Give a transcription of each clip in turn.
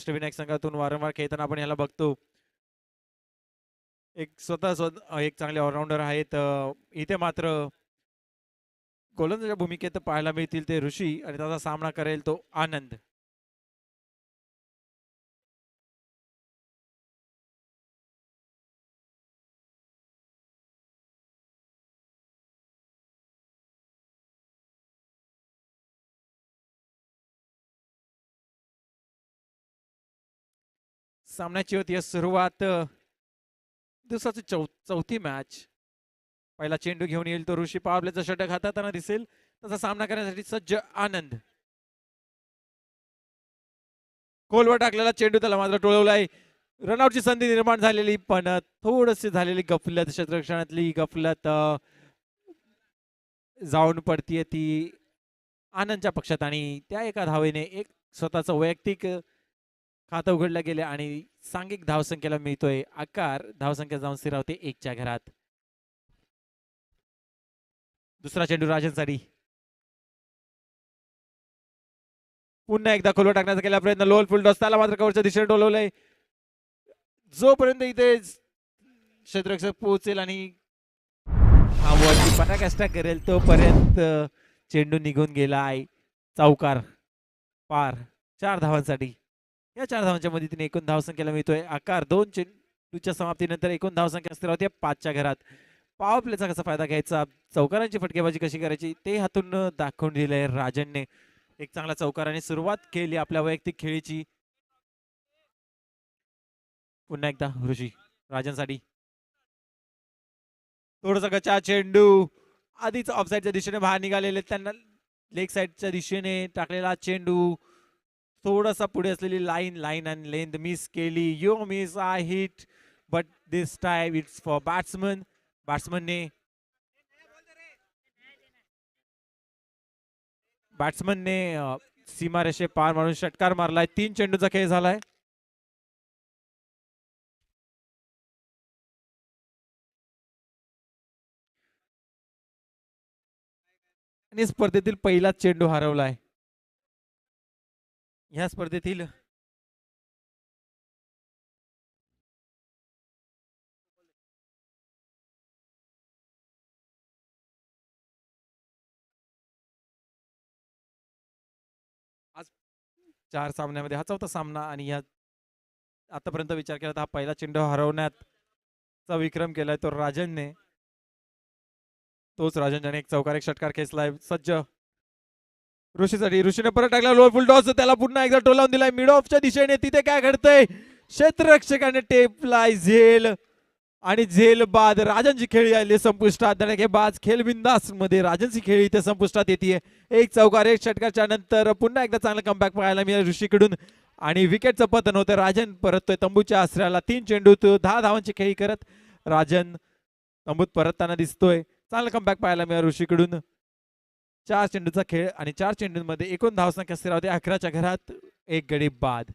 अष्टविनायक संघातून वारंवार खेळताना आपण याला बघतो. एक स्वतः एक चांगले ऑलराऊंडर आहेत. इथे मात्र गोलंदाजाच्या भूमिकेत पाहायला मिळतील ते ऋषी आणि त्याचा सामना करेल तो आनंद. सामन्याची होती सुरुवात. दिवसाची चौथी मॅच. पहिला चेंडू घेऊन येईल तो ऋषी. पावलेचा षटक हाताळताना दिसेल. त्याचा सामना करण्यासाठी सज्ज आनंद. खोलवर टाकलेला चेंडू त्याला मात्र टोळवलाय. रनआउटची संधी निर्माण झालेली पण थोडीशी झालेली गफलत, क्षेत्ररक्षणातली गफलत जाऊन पडतीये ती आनंदच्या पक्षात आणि त्या एका धावेने एक स्वतःच वैयक्तिक खातं उघडलं गेले आणि सांघिक धावसंख्येला मिळतोय आकार. धावसंख्या जाऊन स्थिरावते 1च्या घरात. दुसरा चेंडू राजनसाठी. पुन्हा एकदा खोलवर टाकण्याचा केला प्रयत्न. लोल फुल टॉस त्याला मात्र कव्हरच्या दिशेने डोलवलंय. जोपर्यंत इथे क्षेत्ररक्षक पोहोचेल आणि पराकाष्ठा करेल तोपर्यंत चेंडू निघून गेला आहे. चौकार पार 4 धावांसाठी. या 4 धावांच्या मदतीने एकूण धावसंख्येला मिळतोय आकार. 2 चेंडूच्या समाप्तीनंतर एकूण धावसंख्या स्थिर होते 5च्या घरात. पॉवर प्लेचा कसा फायदा घ्यायचा, चौकारांची फटकेबाजी कशी करायची ते हातून दाखवून दिलंय राजनने. एक चांगला चौकाराने सुरुवात केली आपल्या वैयक्तिक खेळीची. पुन्हा एकदा ऋषी राजनसाठी. थोडासा गचा चेंडू. आधीच ऑफसाईडच्या दिशेने बाहेर निघालेले, त्यांना लेग साईडच्या दिशेने टाकलेला चेंडू. थोडासा पुढे असलेली लाईन आणि लेंथ मिस केली. You miss I hit but this time it's for batsman. बॅट्समनने सीमारेषे पार मारून षटकार मारलाय. 3 चेंडूचा खेळ झालाय. आणि स्पर्धेतील पहिलाच चेंडू हरवलाय ह्या स्पर्धेतील. आज 4 सामन्यामध्ये हा 4था सामना आणि या आतापर्यंत विचार केला तर हा पहिला चेंडू हरवण्याचा विक्रम केलाय तो राजनने. तोच राजन ज्याने एक चौकार एक षटकार खेचलाय. सज्ज ऋषीसाठी. ऋषीने परत टाकला लोअर फुल टॉस. त्याला पुन्हा एकदा टोलावून दिलाय मिड ऑफच्या दिशेने. तिथे काय घडतंय, क्षेत्ररक्षकाने टेपलाय झेल आणि झेल बाद राजनची खेळी आली संपुष्टात. धडाकेबाज खेळ बिंदास मध्ये राजनची खेळी इथे संपुष्टात येते. एक चौकार एक षटकारच्या नंतर पुन्हा एकदा चांगला कमबॅक पाहायला मिळेल ऋषीकडून आणि विकेटचं पतन होतं. राजन परततोय तंबूच्या आसऱ्याला. 3 चेंडू 10 धावांची खेळी करत राजन तंबूत परतताना दिसतोय. चांगला कमबॅक पाहायला मिळेल ऋषीकडून. 4 चेंडूचा खेळ आणि 4 चेंडूंमध्ये एकूण धावसंख्या स्थिर होते 11च्या घरात. एक गडी बाद.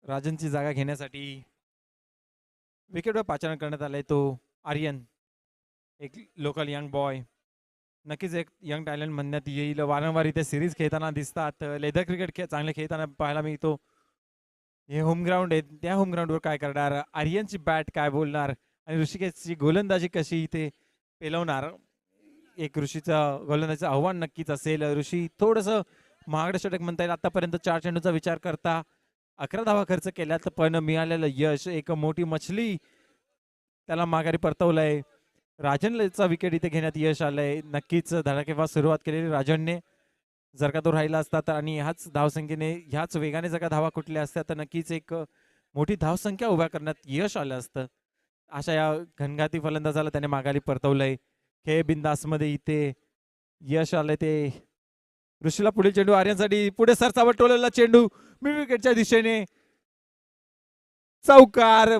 राजनची जागा घेण्यासाठी विकेटवर पाचारण करण्यात आलाय तो आर्यन, एक लोकल यंग बॉय. नक्कीच एक यंग टॅलेंट म्हणण्यात येईल. वारंवार इथे सिरीज खेळताना दिसतात. लेदर क्रिकेट चांगले खेळताना पाहायला मिळतो. हे होम ग्राउंड आहे. त्या होम ग्राउंडवर काय करणार, आर्यनची बॅट काय बोलणार आणि ऋषिकेशची गोलंदाजी कशी इथे पेलवणार. एक ऋषीचा गोलंदाजीचं आव्हान नक्कीच असेल. ऋषी थोडंसं महागडं षटक म्हणता येईल. आतापर्यंत 4 चेंडूचा विचार करता 11 धावा खर्च केल्यात पण मिळालेलं यश एक मोठी मछली त्याला माघारी परतवलंय. राजनचा विकेट इथे घेण्यात यश आलंय. नक्कीच धडाकेबाज सुरुवात केलेली राजनने. जर का तो राहिला असता तर आणि ह्याच धावसंख्येने ह्याच वेगाने जर का धावा कुठल्या असत्या तर नक्कीच एक मोठी धावसंख्या उभ्या करण्यात यश आलं असतं. अशा या घनघाती फलंदाजाला त्याने माघारी परतवलंय. खेळ बिंदास मध्ये इथे यश आलंय ते ऋषीला पुढील चेंडू आर्यनसाठी, पुढे सरसावट टोलला चेंडू मिड विकेटच्या दिशेने, चौकार,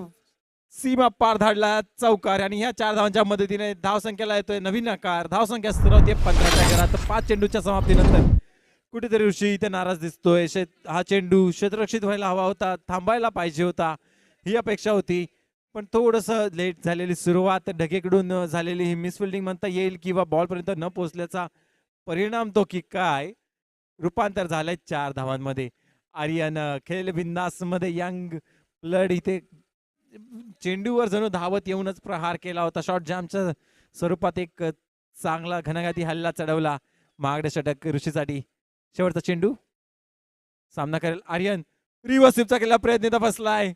सीमा पार धाडला चौकार. आणि ह्या 4 धावांच्या मदतीने धावसंख्येला येतोय नवीन आकार. धावसंख्या स्थिरावते 15च्या घरात. 5 चेंडूच्या समाप्तीनंतर कुठेतरी ऋषी इथे नाराज दिसतोय. हा चेंडू क्षेत्ररक्षित व्हायला हवा होता, थांबायला पाहिजे होता, ही अपेक्षा होती. पण थोडस लेट झालेली सुरुवात, ढगेकडून झालेली ही मिसफिल्डिंग म्हणता येईल, किंवा बॉल पर्यंत न पोहोचल्याचा परिणाम तो की काय. रूपांतर झालंय 4 धावांमध्ये. आर्यन खेळ बिंदास मध्ये यंग ब्लड इथे चेंडूवर जणू धावत येऊनच प्रहार केला होता. शॉर्ट जॅमच्या स्वरूपात एक चांगला घनघाती हल्ला चढवला. महागडे षटक ऋषीसाठी. शेवटचा चेंडू सामना करेल आर्यन. रिव्हर्स स्वीपचा केलेला प्रयत्न इथं फसलाय.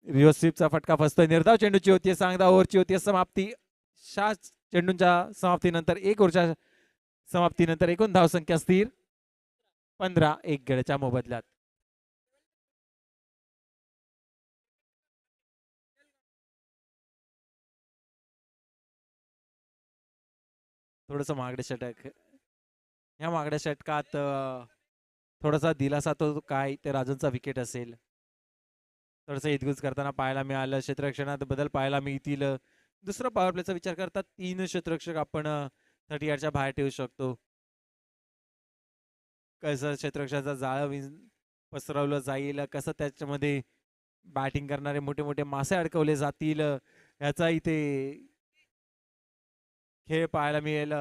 रिव्हर्स स्वीपचा फटका फसतोय. निर्धाव चेंडूची होती, सांगता ओव्हरची होती समाप्ती. 6 चेंडूंच्या समाप्तीनंतर, 1 ओव्हरच्या समाप्तीनंतर एकूण धावसंख्या स्थिर 15. 1 गड्याच्या मोबदल्यात. थोडस महागडे षटक. ह्या महागड्या षटकात थोडासा दिलासा तो काय ते राजनचा विकेट असेल. थोडंसं इतगुज करताना पाहायला मिळालं. क्षेत्ररक्षणात बदल पाहायला मिळतील. दुसरा पॉवर प्लेचा विचार करता 3 क्षेत्ररक्षक आपण 30 यार्डच्या बाहेर ठेवू शकतो. कसं क्षेत्ररक्षणाचा जाळं पसरवलं जाईल, कसं त्याच्यामध्ये बॅटिंग करणारे मोठे मोठे मासे अडकवले जातील, याचा इथे खेळ पाहायला मिळेल.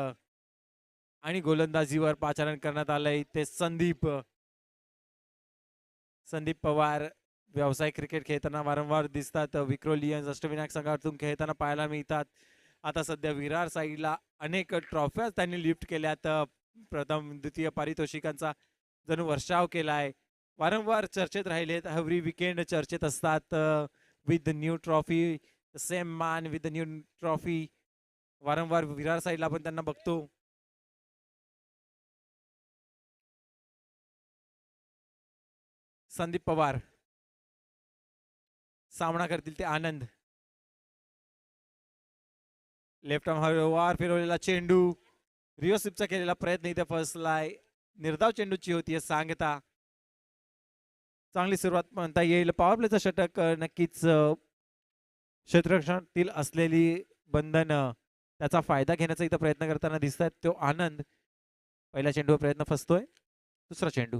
आणि गोलंदाजीवर पाचारण करण्यात आलंय ते संदीप पवार. व्यावसायिक क्रिकेट खेळताना वारंवार दिसतात. विक्रोलियन्स अष्टविनायक संघातून खेळताना पाहायला मिळतात. आता सध्या विरार साईडला अनेक ट्रॉफ्या त्यांनी लिफ्ट केल्यात. प्रथम द्वितीय पारितोषिकांचा जणू वर्षाव केलाय. वारंवार चर्चेत राहिलेत. एव्हरी विकेंड चर्चेत असतात. With new trophy, same man with new trophy. वारंवार विरार साईडला आपण त्यांना बघतो. संदीप पवार सामना करतील ते आनंद. लेफ्ट आर्म फिरवलेला चेंडू, रिव्हर्स स्वीपचा केलेला प्रयत्न इथे फसलाय. निर्धाव चेंडूची होती सांगता. चांगली सुरुवात म्हणता येईल. पॉवर प्लेचा षटक नक्कीच क्षेत्ररक्षणातील असलेली बंधन त्याचा फायदा घेण्याचा इथं प्रयत्न करताना दिसतात. तो आनंद. पहिला चेंडूवर प्रयत्न फसतोय. दुसरा चेंडू,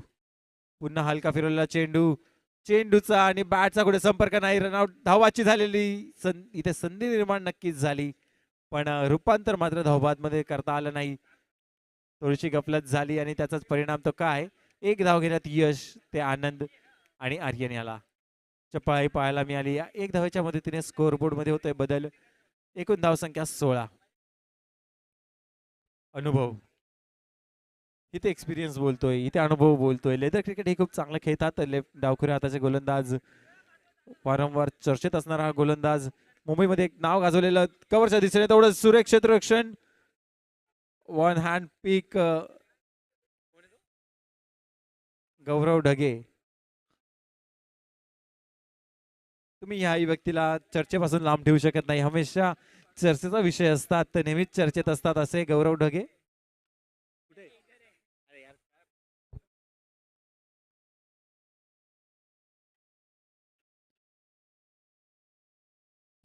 पुन्हा हलका फिरवलेला चेंडू, चेंडूचा आणि बॅटचा कुठे संपर्क नाही. रनआउट. धावाची झालेली इथे संधी निर्माण नक्कीच झाली, पण रूपांतर मात्र धावबाद मध्ये करता आलं नाही. थोडीशी गफलत झाली आणि त्याचाच परिणाम तो काय, 1 धाव घेण्यात यश ते आनंद आणि आर्यन याला. चपळाई पाहायला मिळाली. 1 धावेच्या मदतीने स्कोअरबोर्ड मध्ये होतोय बदल. एकूण धावसंख्या 16. अनुभव इथे एक्सपिरियन्स बोलतोय, इथे अनुभव बोलतोय. लेदर क्रिकेट हे खूप चांगलं खेळतात. लेफ्ट डावखुऱ्या हाताचे गोलंदाज, वारंवार चर्चेत असणारा हा गोलंदाज. मुंबईमध्ये एक नाव गाजवलेलं. कव्हरच्या दिशेने तेवढं सुरेख क्षेत्ररक्षण. 1 हँड पिक गौरव ढगे. तुम्ही ह्या व्यक्तीला चर्चेपासून लांब ठेवू शकत नाही. हमेशा चर्चेचा विषय असतात, तर नेहमीच चर्चेत असतात असे गौरव ढगे.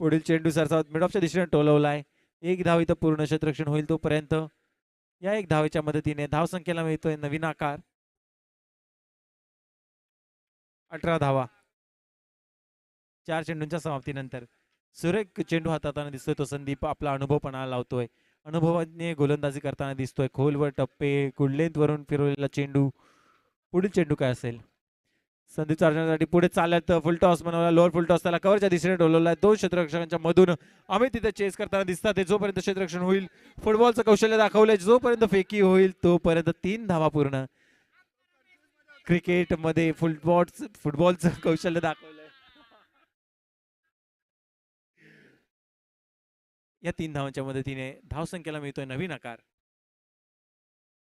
पुढील चेंडू सरसावत मिड ऑफच्या दिशेने टोलवलाय. 1 धाव इथं पूर्ण क्षेत्ररक्षण होईल तोपर्यंत. या 1 धावेच्या मदतीने धावसंख्येला मिळतोय नवीन आकार. 18 धावा 4 चेंडूंच्या समाप्तीनंतर. सुरेख चेंडू हाताळताना दिसतोय तो संदीप. आपला अनुभव पणाला लावतोय. अनुभवाने गोलंदाजी करताना दिसतोय. खोलवर टप्पे, गुडलेंथ वरून फिरवलेला चेंडू. पुढील चेंडू काय असेल. संदीप चालण्यासाठी पुढे चालत फुल टॉस बनवला. लोअर फुल टॉस त्याला कव्हरच्या दिशेने डोलवलाय. 2 क्षेत्ररक्षकांच्या मधून अमित तिथे चेस करताना दिसतात. जोपर्यंत क्षेत्ररक्षण होईल, फुटबॉलचं कौशल्य दाखवलंय. जोपर्यंत फेकी होईल तोपर्यंत 3 धावा पूर्ण. क्रिकेट मध्ये फुटबॉलचं कौशल्य दाखवलंय. या 3 धावांच्या मदतीने धावसंख्येला मिळतोय नवीन आकार.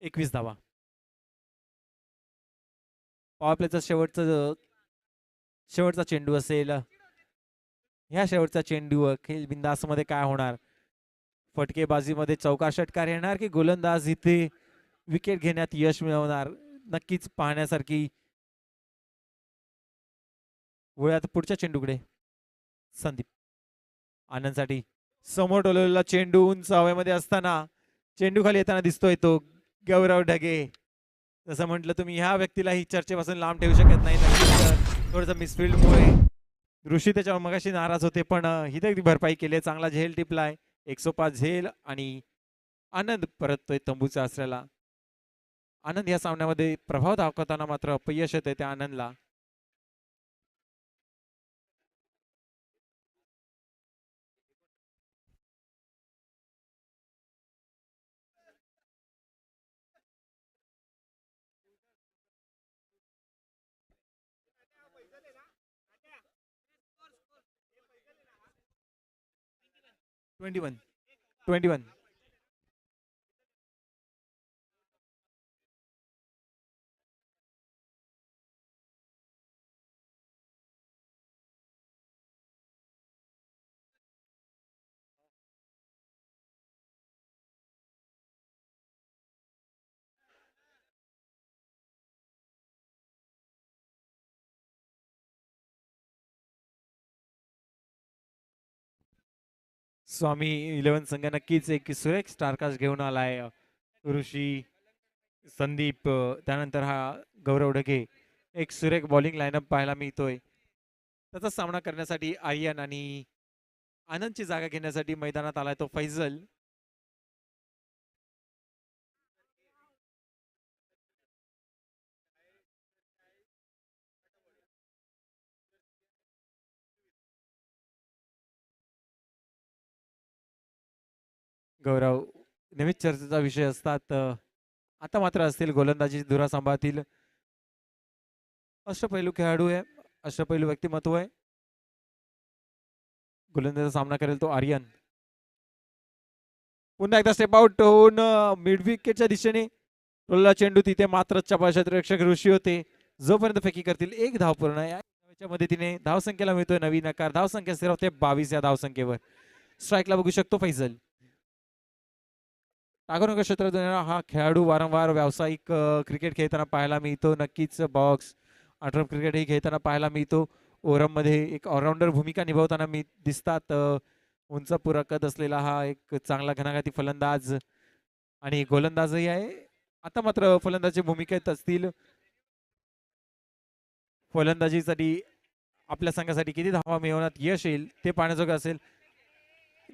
21 धावा. पॉवर प्लेचा शेवटचा चेंडू असेल. ह्या शेवटचा चेंडू खेळ बिंदास मध्ये काय होणार. फटकेबाजीमध्ये चौकार षटकार येणार की गोलंदाज इथे विकेट घेण्यात यश मिळवणार. नक्कीच पाहण्यासारखी. वळूयात पुढच्या चेंडूकडे. संदीप आनंदसाठी समोर टोलवलेला चेंडू उंच हवेमध्ये असताना चेंडू खाली येताना दिसतोय तो गौरव ढगे. जसं म्हटलं तुम्ही ह्या व्यक्तीलाही चर्चेपासून लांब ठेवू शकत नाही. नक्कीच थोडंसं मिसफिल्डमुळे ऋषी त्याच्यावर मगाशी नाराज होते, पण ही भरपाई केली. चांगला झेल टिपलाय. 105 झेल आणि आनंद परततोय तंबूचा आसऱ्याला. आनंद या सामन्यामध्ये प्रभाव दाखवताना मात्र अपयश येते त्या आनंदला. Twenty one 21. स्वामी 11 संघ नक्कीच एक सुरेख स्टारकास्ट घेऊन आलाय. ऋषी, संदीप, त्यानंतर हा गौरव ढगे. एक सुरेख बॉलिंग लाईनअप पाहायला मिळतोय. त्याचा सामना करण्यासाठी आर्यन आणि आनंदची जागा घेण्यासाठी मैदानात आलाय तो फैजल. गौरव नेहमीच चर्चेचा विषय असतात. आता मात्र असतील गोलंदाजी धुरा सांभाळतील. अष्टपैलू खेळाडू आहे, अष्टपैलू व्यक्तिमत्व आहे. गोलंदाजीचा सामना करेल तो आर्यन. पुन्हा एकदा स्टेप आउट होऊन मिड विकेटच्या दिशेने टोलला चेंडू. तिथे मात्र क्षेत्ररक्षक ऋषी होते. जोपर्यंत फेकी करतील एक धाव पूर्ण. या मदतीने धावसंख्येला मिळतोय नवीन आकार. धावसंख्या स्थिरावते 22 या धावसंख्येवर. स्ट्राईकला बघू शकतो फैजल. टागोनगर क्षेत्रात हा खेळाडू वारंवार व्यावसायिक क्रिकेट खेळताना पाहायला मिळतो. नक्कीच बॉक्स अठरम क्रिकेट ही खेळताना पाहायला मिळतो. ओरममध्ये एक ऑलराऊंडर भूमिका निभावताना मी दिसतात. उंच पुरा कद असलेला हा एक चांगला घणाघाती फलंदाज आणि गोलंदाजही आहे. आता मात्र फलंदाजी भूमिकेत असतील. फलंदाजीसाठी आपल्या संघासाठी किती धावा मिळवण्यात यश येईल ते पाहण्याजोगं असेल.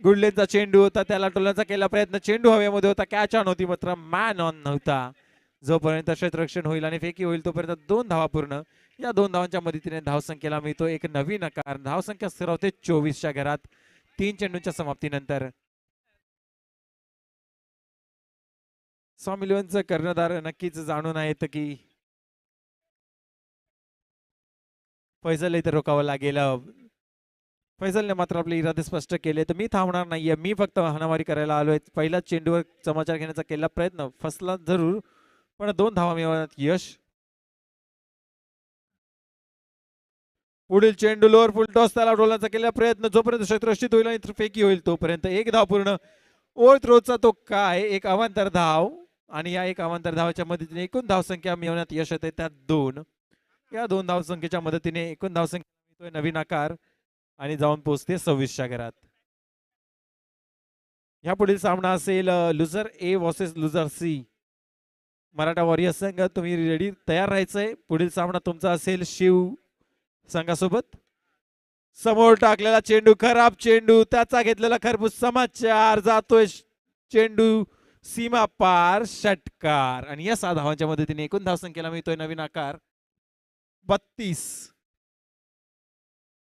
गुडलेचा चेंडू होता, त्याला टोलण्याचा केला प्रयत्न. चेंडू हवेमध्ये होता, कॅच ऑन होती, मात्र मॅन ऑन नव्हता. जोपर्यंत क्षेत्ररक्षण होईल आणि फेकी होईल तोपर्यंत 2 धावा पूर्ण. या 2 धावांच्या मदतीने धावसंख्येला मिळतो एक नवीन आकार. धावसंख्या स्थिरावते 24च्या घरात 3 चेंडूंच्या समाप्तीनंतर. स्वामी 11चं कर्णधार नक्कीच जाणून आहेत की फैजल इथे रोकावं लागेल. फैजलने मात्र आपले इरादे स्पष्ट केले. तर मी थांबणार नाहीये, मी फक्त हाणामारी करायला आलोय. पहिल्या चेंडूवर समाचार घेण्याचा केला प्रयत्न, फसला जरूर, पण 2 धावा मिळवण्यात यश. पुढील चेंडू लोअर फुल टॉस, त्याला डोलण्याचा केला प्रयत्न. जोपर्यंत क्षेत्ररक्षित होईल आणि फेकी होईल तोपर्यंत एक धाव पूर्ण. ओव्हर थ्रोचा तो काय एक अवांतर धाव आणि या एक अवांतर धावाच्या मदतीने एकूण धावसंख्या मिळवण्यात यश येते त्यात 2. या 2 धावसंख्येच्या मदतीने एकूण धावसंख्या नवीन आकार आणि जाऊन पोहोचते 26च्या घरात. या पुढील सामना असेल loser A versus loser C. Maratha warriors संघ तुम्ही रेडी तयार राहायचंय. पुढील सामना तुमचा असेल शिव संघासोबत. समोर टाकलेला चेंडू, खराब चेंडू, त्याचा घेतलेला खरबूज समाचार. जातोय चेंडू सीमा पार, षटकार. आणि या 6 धावांच्या मदतीने एकूण धावसंख्येला मिळतोय नवीन आकार 32.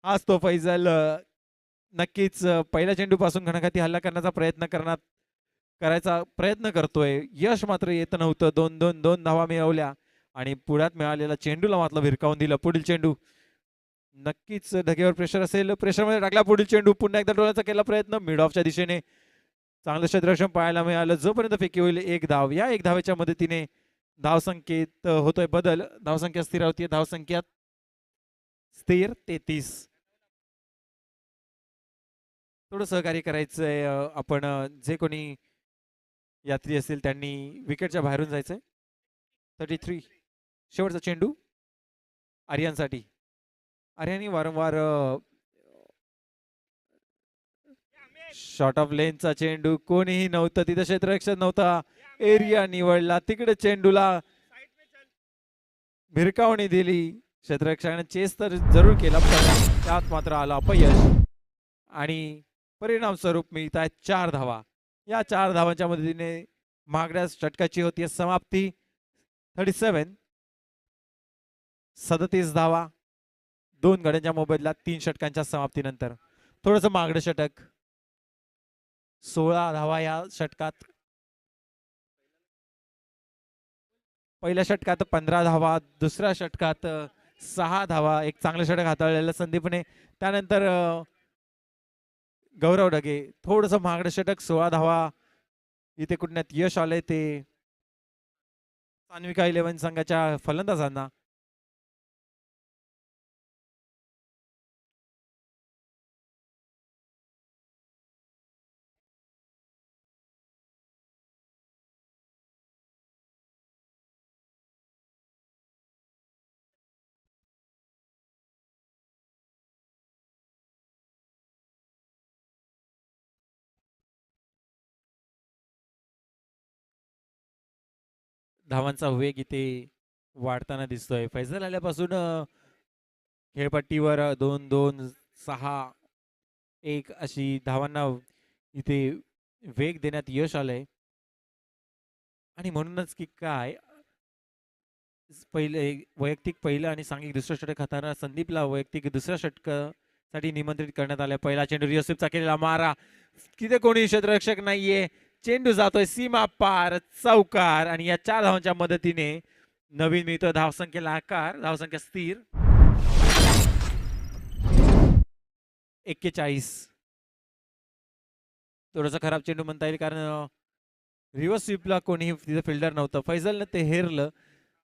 आज तो फैजल नक्कीच पहिल्या चेंडू पासून घणाघाती हल्ला करण्याचा करायचा प्रयत्न करतोय. यश मात्र येत नव्हतं. 2 धावा मिळवल्या आणि पुढ्यात मिळालेला चेंडूला मात्र भिरकावून दिलं. पुढील चेंडू नक्कीच ढगेवर प्रेशर असेल, प्रेशरमध्ये टाकला. पुढील चेंडू पुन्हा एकदा डोळ्याचा केला प्रयत्न. मिड ऑफच्या दिशेने चांगलं क्षेत्ररक्षण पाहायला मिळालं. जोपर्यंत फेकी होईल एक धाव. या एक धावेच्या मदतीने धावसंख्येत होतोय बदल. धावसंख्या स्थिर होती. धावसंख्यात स्थिर 33. थोडं सहकार्य करायचंय आपण जे कोणी यात्री असतील त्यांनी विकेटच्या बाहेरून जायचंय. 33 शेवटचा चेंडू आर्यनसाठी. आर्यनने वारंवार शॉर्ट ऑफ लेनचा चेंडू, कोणीही नव्हतं तिथं, क्षेत्ररक्षक नव्हता, एरिया निवडला, तिकडे चेंडूला भिरकावणी दिली. क्षेत्ररक्षकाने चेस तर जरूर केला पण त्यात मात्र आला अपयश आणि परिणाम स्वरूप मिळत आहेत 4 धावा. या 4 धावांच्या मदतीने महागड्या षटकाची होती समाप्ती. 37 धावा 2 गड्यांच्या मोबदल्यात 3 षटकांच्या समाप्तीनंतर. थोडंसं महागडं षटक. 16 धावा या षटकात. पहिल्या षटकात 15 धावा, दुसऱ्या षटकात 6 धावा. एक चांगलं षटक हाताळलेलं संदीपने. त्यानंतर गौरव ढगे थोडंसं महागडं षटक. 16 धावा इथे कुठण्यात यश आलंय ते सान्विका 11 संघाच्या फलंदाजांना. धावांचा वेग इथे वाढताना दिसतोय. फैजल आल्यापासून खेळपट्टीवर 2-2-6-1 अशी धावांना इथे वेग देण्यात यश आलंय. आणि म्हणूनच की काय पहिले वैयक्तिक पहिलं आणि सांघिक दुसरं षटक हाताळणारा संदीपला वैयक्तिक दुसऱ्या षटकासाठी निमंत्रित करण्यात आले. पहिला चेंडू रियोसिफचा केलेला मारा, तिथे कोणी क्षेत्ररक्षक नाहीये, चेंडू जातोय सीमा पार, चौकार. आणि या 4 धावांच्या मदतीने नवीन मिळतोय धावसंख्येला आकार. धावसंख्या स्थिर 41. थोडासा खराब चेंडू म्हणता येईल कारण रिव्हर्स स्वीपला कोणीही तिथे फिल्डर नव्हतं. फैजलनं ते हेरलं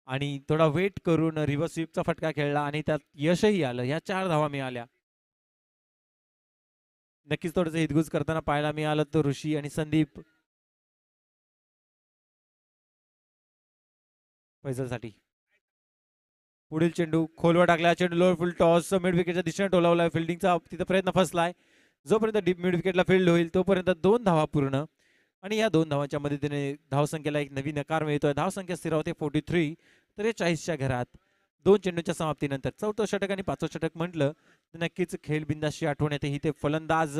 आणि थोडा वेट करून रिव्हर्स स्वीपचा फटका खेळला आणि त्यात यशही आलं. या 4 धावा मिळाल्या. नक्कीच थोडंसं हितगुज करताना पाहायला मिळालं तो ऋषी आणि संदीप. फैजलसाठी पुढील चेंडू खोलवर टाकला. चेंडू लोअर फुल टॉस मिड विकेटच्या दिशेने टोलावलाय. फिल्डिंगचा तिथे प्रयत्न फसलाय. जोपर्यंत डीप मिड विकेटला फील्ड होईल तोपर्यंत 2 धावा पूर्ण. आणि या 2 धावांच्या मदतीने धावसंख्येला एक नवीन आकार मिळतोय. धावसंख्या स्थिर होते 43. 43च्या घरात 2 चेंडूच्या समाप्तीनंतर. चौथं षटक आणि 5वं षटक म्हटलं तर नक्कीच खेळबिंदाशी आठवण येते. ही ते फलंदाज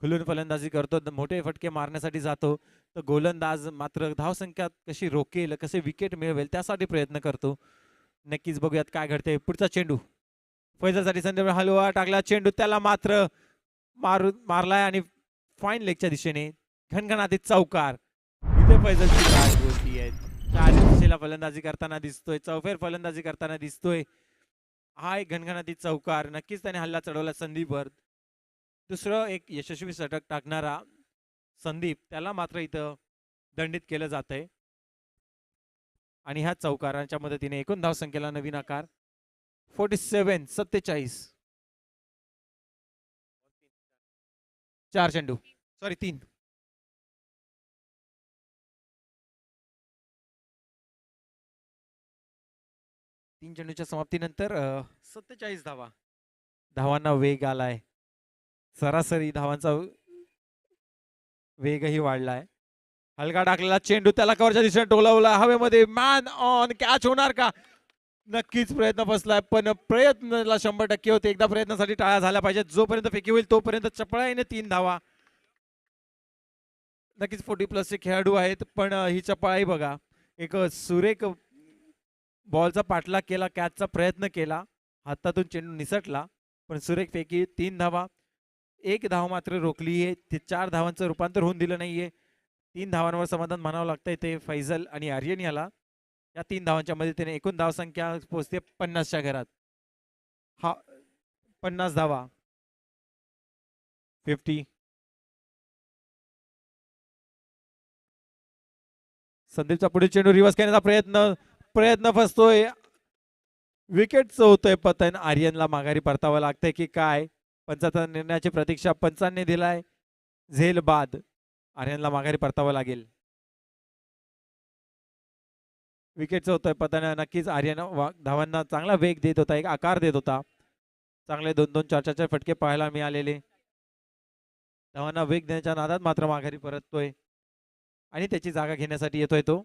खुलून फलंदाजी करतो, मोठे फटके मारण्यासाठी जातो, तर गोलंदाज मात्र धावसंख्या कशी रोकेल, कसे विकेट मिळवेल त्यासाठी प्रयत्न करतो. नक्कीच बघूयात काय घडते. पुढचा चेंडू फैजलसाठी संदीप हलवा टाकला. चेंडू त्याला मात्र मारलाय आणि फाईन लेगच्या दिशेने घणघणातीत चौकार. इथे फैजलची काय बोलती आहे. चारी दिशेला फलंदाजी करताना दिसतोय, चौफेर फलंदाजी करताना दिसतोय. हा एक घणघणातीत चौकार. नक्कीच त्याने हल्ला चढवला संदीपवर. दुसरं एक यशस्वी षटक टाकणारा संदीप त्याला मात्र इथं दंडित केलं जातंय. आणि ह्या चौकारांच्या मदतीने एकूण धावसंख्येला नवीन आकार. 47. 4 चेंडू 3 चेंडूच्या समाप्तीनंतर 47 धावा. धावांना वेग आलाय. सरासरी धावांचा वेगही वाढलाय. हलका टाकलेला चेंडू त्याला कव्हरच्या दिशेने टोलवला. हवेमध्ये मॅन ऑन. कॅच होणार का? नक्कीच प्रयत्न फसलाय पण प्रयत्नाला 100% होते. एकदा प्रयत्नासाठी टाळ्या झाल्या पाहिजेत. जोपर्यंत फेकी होईल तोपर्यंत चपळाईने 3 धावा. नक्कीच 40+ चे खेळाडू आहेत पण ही चपळाई बघा. एक सुरेख बॉलचा पाठलाग केला, कॅचचा प्रयत्न केला, हातातून चेंडू निसटला पण सुरेख फेकी. 3 धावा. 1 धाव मात्र रोखली आहे. ते 4 धावांचं रूपांतर होऊन दिलं नाहीये. 3 धावांवर समाधान मानावं लागतंय ते फैजल आणि आर्यन याला. या 3 धावांच्या मदतीने एकूण धावसंख्या पोहोचते 50च्या घरात. हा 50 धावा. 50. संदीपचा पुढील चेंडू रिव्हर्स करण्याचा प्रयत्न फसतोय. विकेटचं होतंय पतन. आर्यनला माघारी परतावं लागतंय की काय? पंचाचा निर्णयाची प्रतीक्षा पंचांनी दिलाय. झेल बाद आर्यनला माघारी परतावं लागेल. विकेटचं होतं पतन. नक्कीच आर्यन धावांना चांगला वेग देत होता, एक आकार देत होता. चांगले 2-2 4-4 फटके पाहायला मिळालेले. धावांना वेग देण्याच्या नादात मात्र माघारी परततोय आणि त्याची जागा घेण्यासाठी येतोय तो.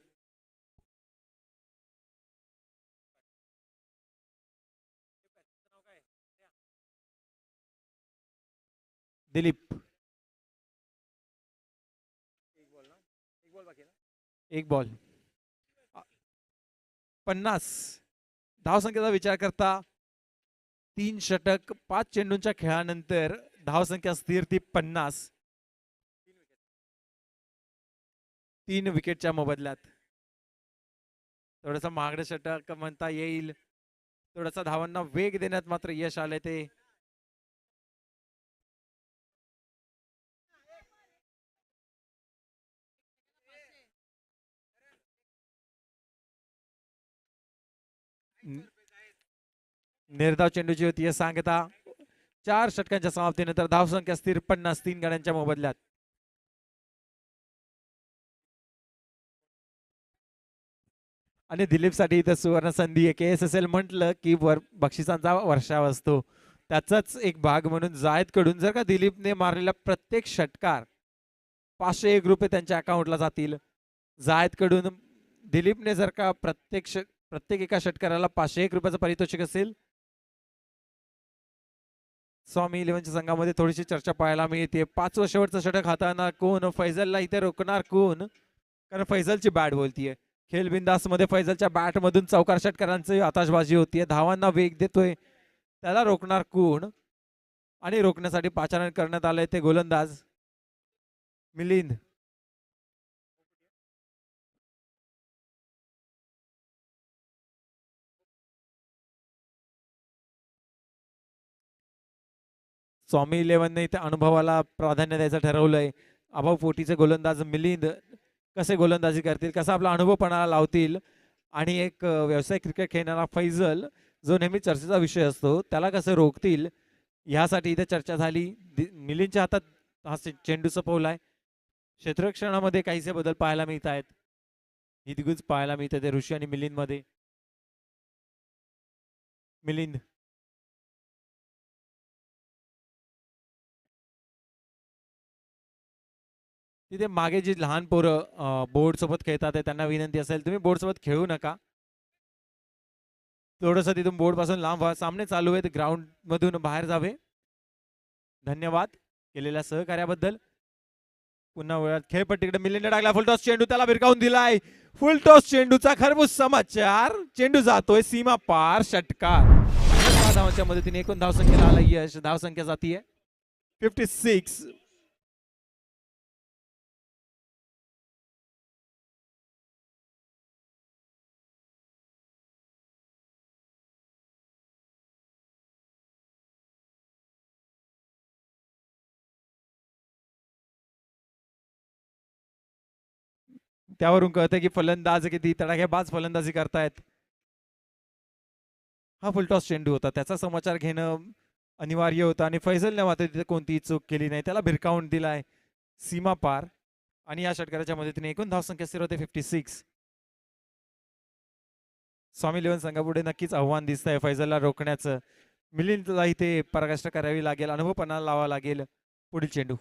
दिलीप. एक बॉल 50 धावसंख्येचा विचार करता 3 षटक 5 चेंडूंच्या खेळानंतर धावसंख्या स्थिर ती 50. 3 विकेटच्या मोबदल्यात. थोडस महागडं षटक म्हणता येईल. थोडासा धावांना वेग देण्यात मात्र यश आले ते. निर्धाव चेंडूची होती सांगता. 4 षटकांच्या समाप्तीनंतर धावसंख्या स्थिर 50 3 गड्यांच्या मोबदल्यात. आणि दिलीप साठी इथं सुवर्ण संधी आहे. KSSL म्हटलं की बक्षिसांचा वर्षाव असतो, त्याचाच एक भाग म्हणून जायद कडून जर का दिलीपने मारलेला प्रत्येक षटकार 501 रुपये त्यांच्या अकाउंटला जातील. जायद कडून दिलीपने जर का प्रत्येक एका षटकाराला 501 रुपयाचं पारितोषिक असेल. स्वामी इलेव्हनच्या संघामध्ये थोडीशी चर्चा पाहायला मिळते. 5वं शेवटचं षटक हाताना कोण, फैजलला इथे रोखणार कोण, कारण फैजलची बॅट बोलतीये. खेल बिंदास मध्ये फैजलच्या बॅट मधून चौकार षटकारांची आताशबाजी होतीये. धावांना वेग देतोय, त्याला रोखणार कोण. आणि रोखण्यासाठी पाचारण करण्यात आलंय ते गोलंदाज मिलिंद. स्वामी इलेव्हनने इथे अनुभवाला प्राधान्य द्यायचं ठरवलंय. अभाव पोटीचे गोलंदाज मिलिंद कसे गोलंदाजी करतील, कसा आपला अनुभवपणाला लावतील, आणि एक व्यावसायिक क्रिकेट खेळणारा फैजल जो नेहमी चर्चेचा विषय असतो त्याला कसं रोखतील, ह्यासाठी इथे चर्चा झाली. मिलिंदच्या हातात हा चेंडू सोपवलाय. क्षेत्ररक्षणामध्ये काहीसे बदल पाहायला मिळत आहेत. हिदगुज पाहायला मिळते ते ऋषी आणि मिलिंद मध्ये. मिलिंद तिथे मागे जी लहान पोरं बोर्ड सोबत खेळतात त्यांना विनंती असेल तुम्ही बोर्ड सोबत खेळू नका. थोडस तिथून बोर्ड पासून लांब व्हा. सामने चालू आहेत, ग्राउंड मधून बाहेर जावे. धन्यवाद केलेल्या सहकार्याबद्दल. पुन्हा वेळात खेळपट्टीकडे मिलिंद टाकला. फुलटॉस चेंडू त्याला भिरकावून दिलाय. फुलटॉस चेंडूचा खरबूज समाचार. चेंडू जातोय सीमा पार. षटकार. धावांच्या मदतीने एकूण धावसंख्येला आला यश. धावसंख्या जातीये 56. त्यावरून कळतं की फलंदाज किती तडाखेबाज फलंदाजी करतायत. हा फुलटॉस चेंडू होता, त्याचा समाचार घेणं अनिवार्य होतं आणि फैजलने मात्र तिथे कोणतीही चूक केली नाही. त्याला भिरकावून दिलाय सीमा पार. आणि या षटकाराच्या मदतीने एकूण धावसंख्या स्थिर होते 56. स्वामी इलेव्हन संघापुढे नक्कीच आव्हान दिसतंय फैजलला रोखण्याचं. मिलिंदला इथे पराकाष्ठा करावी लागेल, अनुभवपणा लावावा लागेल. पुढील चेंडू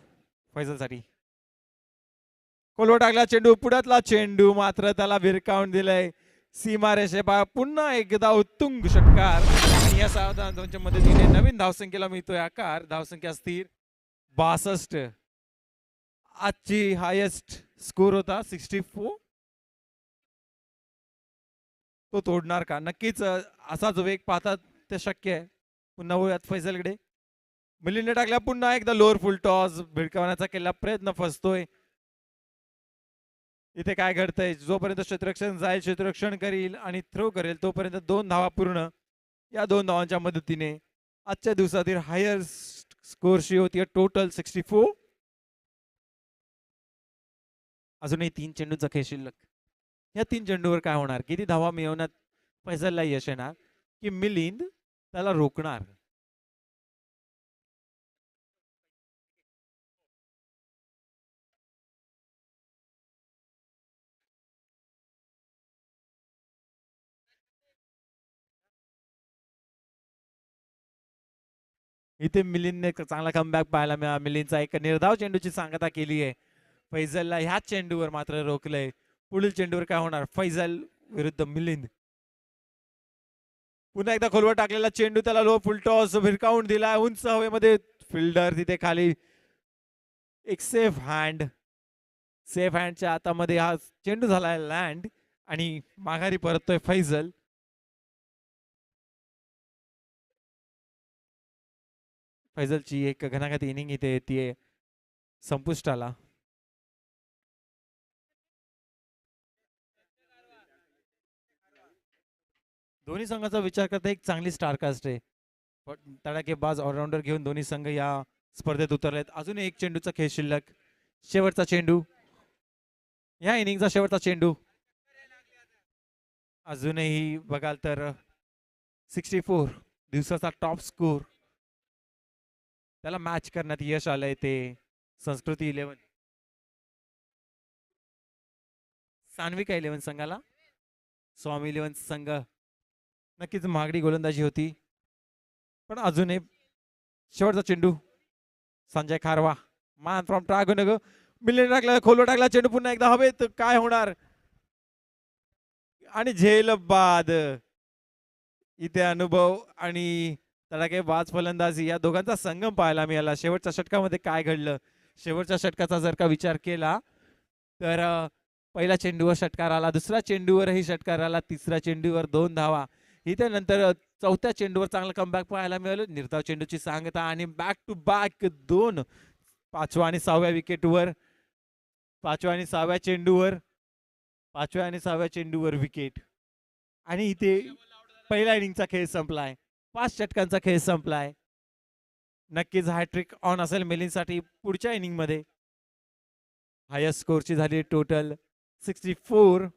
फैजलसाठी. कोलवा टाकला चेंडू, पुढ्यातला चेंडू मात्र त्याला भिरकावून दिलंय सीमारेषे पा. पुन्हा एकदा उत्तुंग षटकार. आणि या सावधानच्या मदतीने नवीन धावसंख्येला मिळतोय आकार. धावसंख्या स्थिर 62. आजची हायेस्ट स्कोर होता 64. तो तोडणार का? नक्कीच असा जो वेग पाहतात ते शक्य आहे. पुन्हा वळूयात फैजलकडे. मिलिंदने टाकल्या पुन्हा एकदा लोअर फुल टॉस. भिडकावण्याचा केलेला प्रयत्न फसतोय. इथे काय घडतंय, जोपर्यंत क्षेत्ररक्षण जाईल, क्षेत्ररक्षण करील आणि थ्रो करेल तोपर्यंत 2 धावा पूर्ण. या 2 धावांच्या मदतीने आजच्या दिवसातील हायर स्कोरशी होती टोटल 64. अजूनही 3 चेंडूचा खेळ शिल्लक. या 3 चेंडूवर काय होणार, किती धावा मिळवण्यात फैजलला यश येणार की मिलिंद त्याला रोखणार. इथे मिलिंदने चांगला कमबॅक पाहायला मिळाला. मिलिंदचा एक निर्धाव चेंडूची सांगता केली आहे. फैजलला ह्याच चेंडूवर मात्र रोखलंय. पुढील चेंडूवर काय होणार? फैजल विरुद्ध मिलिंद. पुन्हा एकदा खोलवर टाकलेला चेंडू, त्याला लो फुलटॉस भिरकावून दिला उंच हवेमध्ये. फिल्डर तिथे खाली. एक सेफ हँड. सेफ हँडच्या हातामध्ये हा चेंडू झालाय लँड आणि माघारी परततोय फैजल. फैजलची एक घणाघाती इनिंग इथे येते संपुष्टाला. दोन्ही संघाचा विचार करता एक चांगली स्टारकास्ट आहे. तडाखेबाज ऑलराऊंडर घेऊन दोन्ही संघ या स्पर्धेत उतरलेत. अजून एक चेंडूचा खेळ शिल्लक. शेवटचा चेंडू, या इनिंगचा शेवटचा चेंडू. अजूनही बघाल तर 64 दिवसाचा टॉप स्कोर त्याला मॅच करण्यात यश आलंय ते संस्कृती 11. सान्विका 11 संघाला. स्वामी 11 संघ नक्कीच महागडी गोलंदाजी होती. पण अजूनही शेवटचा चेंडू. संजय खारवा मान फ्रॉम ट्रागोनग. मिलिंद टाकला, खोलो टाकला चेंडू पुन्हा एकदा हवेत. काय होणार? आणि झेल बाद. इथे अनुभव आणि तडाखेबाज फलंदाजी या दोघांचा संगम पाहायला मिळाला. शेवटच्या षटकामध्ये काय घडलं? शेवटच्या षटकाचा जर का विचार केला तर पहिल्या चेंडूवर षटकार आला, दुसऱ्या चेंडूवरही षटकार आला, तिसऱ्या चेंडूवर 2 धावा. इथे नंतर चौथ्या चेंडूवर चांगला कमबॅक पाहायला मिळालं. निर्धाव चेंडूची सांगता आणि बॅक टू बॅक 2 पाचव्या आणि सहाव्या विकेटवर. पाचव्या आणि सहाव्या चेंडूवर. पाचव्या आणि सहाव्या चेंडूवर विकेट. आणि इथे पहिल्या इनिंगचा खेळ संपलाय. 5 षटकांचा खेळ संपलाय. नक्कीच हॅट्रिक ऑन असेल मिलिंदसाठी पुढच्या इनिंग मध्ये. हायस्ट स्कोरची झाली टोटल 64.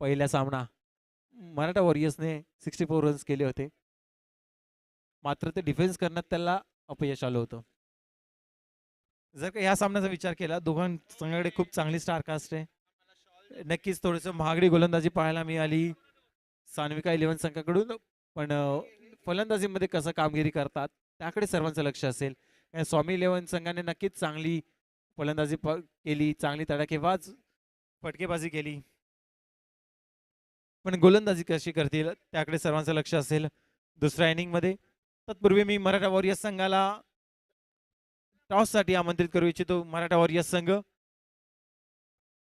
पहिला सामना मराठा वॉरियर्सने 64 रन्स केले होते, मात्र ते डिफेन्स करण्यात त्याला अपयश आलं होतं. जर का ह्या सामन्याचा विचार केला, दोघां संघाकडे खूप चांगली स्टारकास्ट आहे. नक्कीच थोडस महागडी गोलंदाजी पाहायला मिळाली सान्विका 11 संघाकडून. पण फलंदाजीमध्ये कसं कामगिरी करतात त्याकडे सर्वांचं लक्ष असेल. स्वामी 11 संघाने नक्कीच चांगली फलंदाजी केली, चांगली तडाखेबाज फटकेबाजी केली. पण गोलंदाजी कशी करतील त्याकडे सर्वांचं लक्ष असेल दुसऱ्या इनिंग मध्ये. तत्पूर्वी मी मराठा वॉरियर्स संघाला टॉस साठी आमंत्रित करू इच्छितो. मराठा वॉरियर्स संघ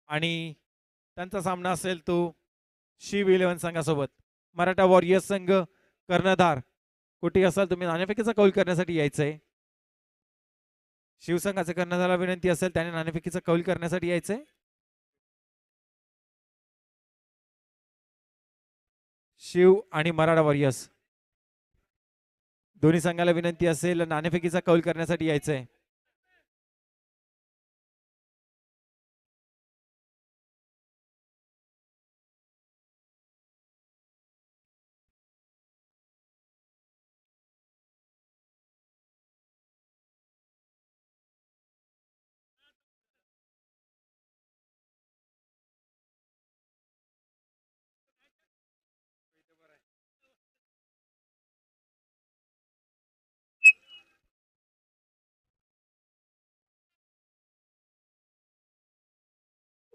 आणि त्यांचा सामना असेल तो शिव 11 संघासोबत. मराठा वॉरियर्स संघ कर्णधार कुठे असाल तुम्ही नाणेफेकीचा कौल करण्यासाठी यायचंय. शिवसंघाचे कर्णधाराला विनंती असेल त्याने नाणेफेकीचा कौल करण्यासाठी यायचंय. शिव आणि मराठा वॉरियर्स दोन्ही संघाला विनंती असेल नाणेफेकीचा कौल करण्यासाठी यायचंय.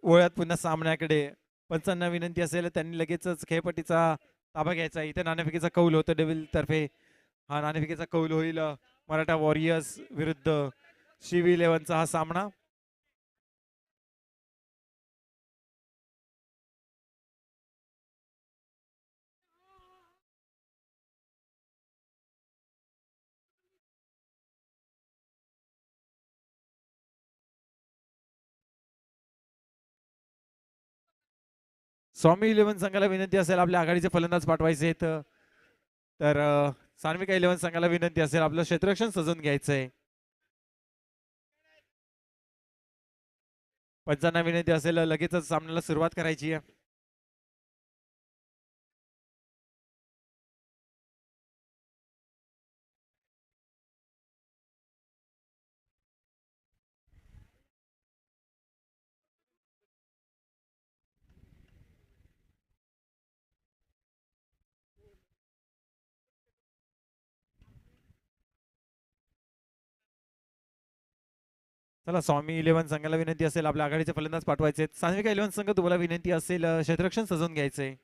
ओळ्यात पुन्हा सामन्याकडे पंचांना विनंती असेल त्यांनी लगेचच खेळपट्टीचा ताबा घ्यायचा. इथे नाणेफेकीचा कौल होतो डेव्हिल तर्फे. हा नाणेफेकीचा कौल होईल मराठा वॉरियर्स विरुद्ध शिव 11 चा हा सामना. स्वामी 11 संघाला विनंती असेल आपल्या आघाडीचे फलंदाज पाठवायचे आहेत. तर सान्विका 11 संघाला विनंती असेल आपलं क्षेत्ररक्षण सजून घ्यायचंय. पंचांना विनंती असेल लगेचच सामन्याला सुरुवात करायची आहे. चला स्वामी 11 संघाला विनंती असेल आपल्या आघाडीचे फलंदाज पाठवायचे. सान्विका 11 संघ तुम्हाला विनंती असेल क्षेत्ररक्षण सजवून घ्यायचंय.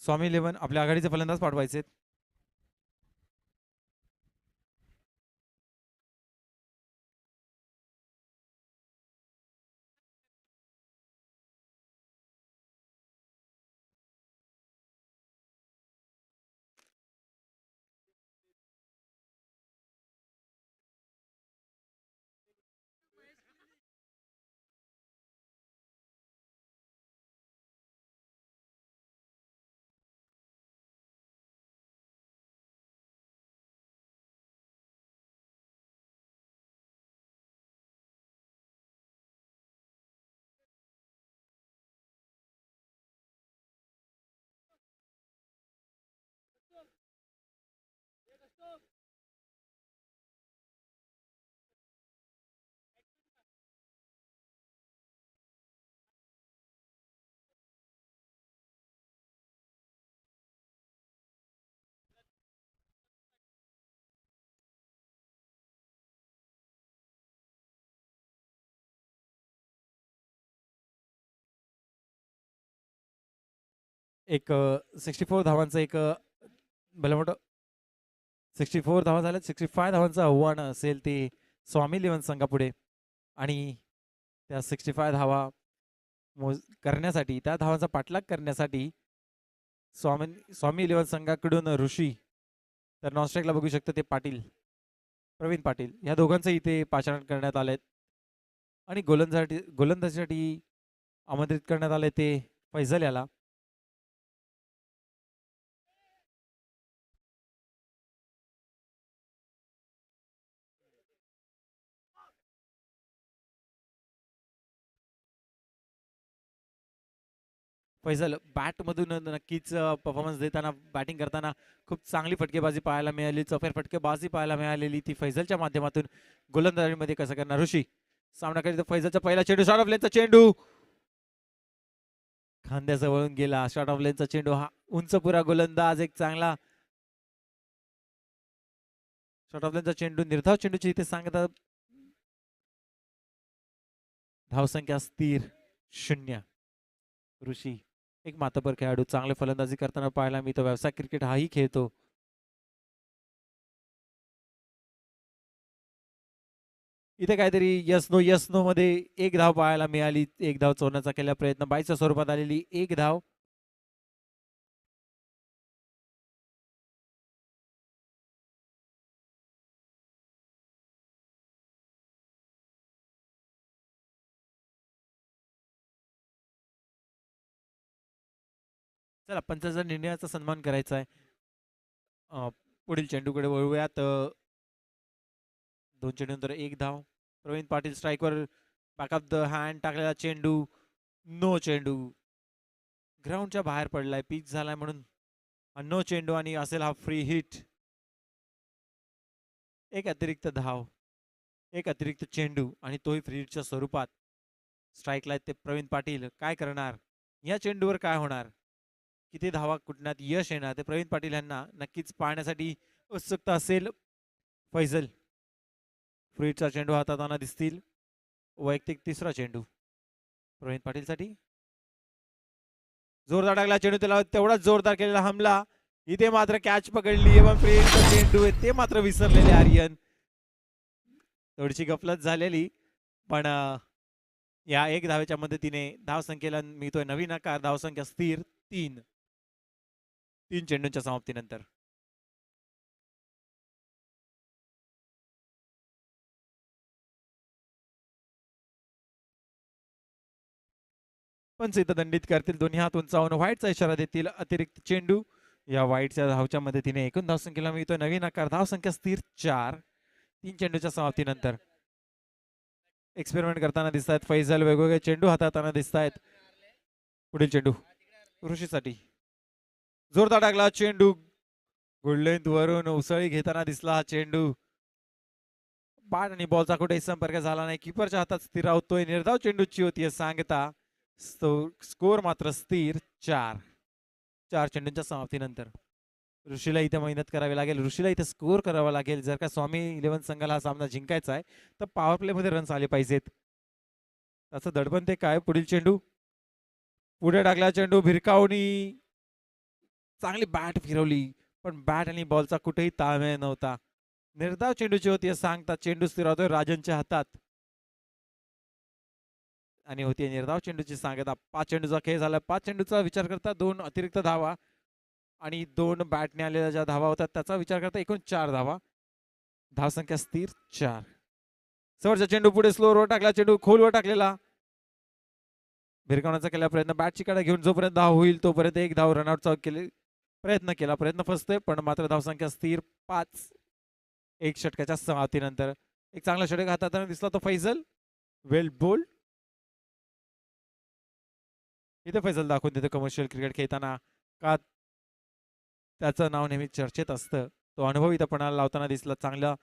स्वामी 11 आपल्या आघाडीचे फलंदाज पाठवायचे. एक 64 धावांचं एक भलं मोठं 64 धावा झाल्या. 65 धावांचं आव्हान असेल ते स्वामी 11 संघापुढे. आणि त्या 65 धावा करण्यासाठी, त्या धावांचा पाठलाग करण्यासाठी स्वामी 11 संघाकडून ऋषी, तर नॉनस्ट्राईकला बघू शकतो ते पाटील, प्रवीण पाटील, या दोघांचं इथे पाचारण करण्यात आलंय. आणि गोलंदाजीसाठी आमंत्रित करण्यात आले ते फैजल याला. फैजल बॅटमधून नक्कीच परफॉर्मन्स देताना, बॅटिंग करताना खूप चांगली फटकेबाजी पाहायला मिळाली, चौफेर फटकेबाजी पाहायला मिळालेली ती फैजलच्या माध्यमातून. गोलंदाजीमध्ये कसं करणार ऋषी, सामना करीत फैजलचा पहिला चेंडू, शॉर्ट ऑफ लेनचा चेंडू खांद्याजवळून गेला. शॉर्ट ऑफ लेनचा चेंडू, हा उंच पुरा गोलंदाज, एक चांगला शॉर्ट ऑफ लेनचा चेंडू, निर्धाव चेंडूची इथे सांगतात. धावसंख्या स्थिर 0. ऋषी एक मातबर खेळाडू, चांगले फलंदाजी करताना पाहायला मिळतो. व्यावसायिक क्रिकेट हाही खेळतो. इथे काहीतरी यस नो मध्ये एक धाव पाहायला मिळाली. एक धाव चोरण्याचा केला प्रयत्न, बाईच्या स्वरूपात आलेली एक धाव. चला पंचाचा निर्णयाचा सन्मान करायचा आहे. पुढील चेंडूकडे वळूयात. 2 चेंडूनंतर एक धाव. प्रवीण पाटील स्ट्राईकवर, बॅक ऑफ द हँड टाकलेला चेंडू, नो चेंडू, ग्राउंडच्या बाहेर पडलाय, पिच झालाय म्हणून नो चेंडू आणि असेल हा फ्री हिट. एक अतिरिक्त धाव, एक अतिरिक्त चेंडू आणि तोही फ्री हिटच्या स्वरूपात. स्ट्राईकला ते प्रवीण पाटील, काय करणार या चेंडूवर, काय होणार, किती धावा कुठण्यात यश येणार ते प्रवीण पाटील यांना नक्कीच पाहण्यासाठी उत्सुकता असेल. फैजल फ्री हिटचा चेंडू हाताळताना दिसतील. वैयक्तिक तिसरा चेंडू प्रवीण पाटील साठी. जोरदार टाकला चेंडू, त्याला तेवढाच जोरदार केलेला हमला. इथे मात्र कॅच पकडली एवं फ्री हिटचा चेंडू आहे ते मात्र विसरलेले आर्यन. थोडीशी गफलत झालेली, पण या एक धावेच्या मदतीने धावसंख्येला मिळतोय नवीन आकार. धावसंख्या स्थिर 3 चेंडूंच्या समाप्तीनंतर. पंच इथं दंडित करतील, दोन्ही हात उंचावून व्हाईटचा इशारा देतील. अतिरिक्त चेंडू, या व्हाईटच्या धावच्या मदतीने एकूण धावसंख्येला मिळतोय नवीन आकार. धावसंख्या स्थिर 4 चेंडूच्या समाप्तीनंतर. एक्सपेरिमेंट करताना दिसत आहेत फैजल, वेगवेगळे चेंडू हाताळताना दिसत आहेत. पुढील चेंडू ऋषीसाठी, जोरदार टाकला चेंडू, गुडलेंथ वरून उसळी घेताना दिसला हा चेंडू. बॅट आणि बॉलचा कुठेही संपर्क झाला नाही. किपरच्या हातात स्थिर राहतोय. निर्धाव चेंडूची होती सांगता. स्कोर मात्र स्थिर 4 चेंडूंच्या समाप्तीनंतर. ऋषीला इथे मेहनत करावी लागेल. ऋषीला इथे स्कोर करावा लागेल. जर का स्वामी 11 संघाला हा सामना जिंकायचा आहे तर पॉवर प्ले मध्ये रन्स आले पाहिजेत. त्याचं दडपण ते काय. पुढील चेंडू पुढे टाकला. चेंडू भिरकावणी चांगली बॅट फिरवली पण बॅट आणि बॉलचा कुठेही ताळमेळ नव्हता. निर्धाव चेंडूची होती सांगता. चेंडू स्थिर होतोय राजनच्या हातात आणि होती निर्धाव चेंडूची सांगता. 5 चेंडूचा खेळ झाला. 5 चेंडूचा विचार करता 2 अतिरिक्त धावा आणि 2 बॅटने आलेल्या ज्या धावा होतात त्याचा विचार करता एकूण 4 धावा. धावसंख्या स्थिर 4. समोरचा चेंडू पुढे स्लोवर टाकला. चेंडू खोलवर टाकलेला. भिरकावण्याचा केला प्रयत्न. बॅटची कडा घेऊन जोपर्यंत धाव होईल तोपर्यंत एक धाव रनआउटचा केले प्रयत्न केला. प्रयत्न फसतोय पण मात्र धावसंख्या स्थिर 5. एक षटकाच्या समाप्तीनंतर एक चांगला षटक हाताळताना दिसला तो फैजल. वेल बोल्ड. इथे फैजल दाखवून देतो कमर्शियल क्रिकेट खेळताना का त्याचं नाव नेहमी चर्चेत असतं. तो अनुभव इथं पणाला लावताना दिसला. चांगला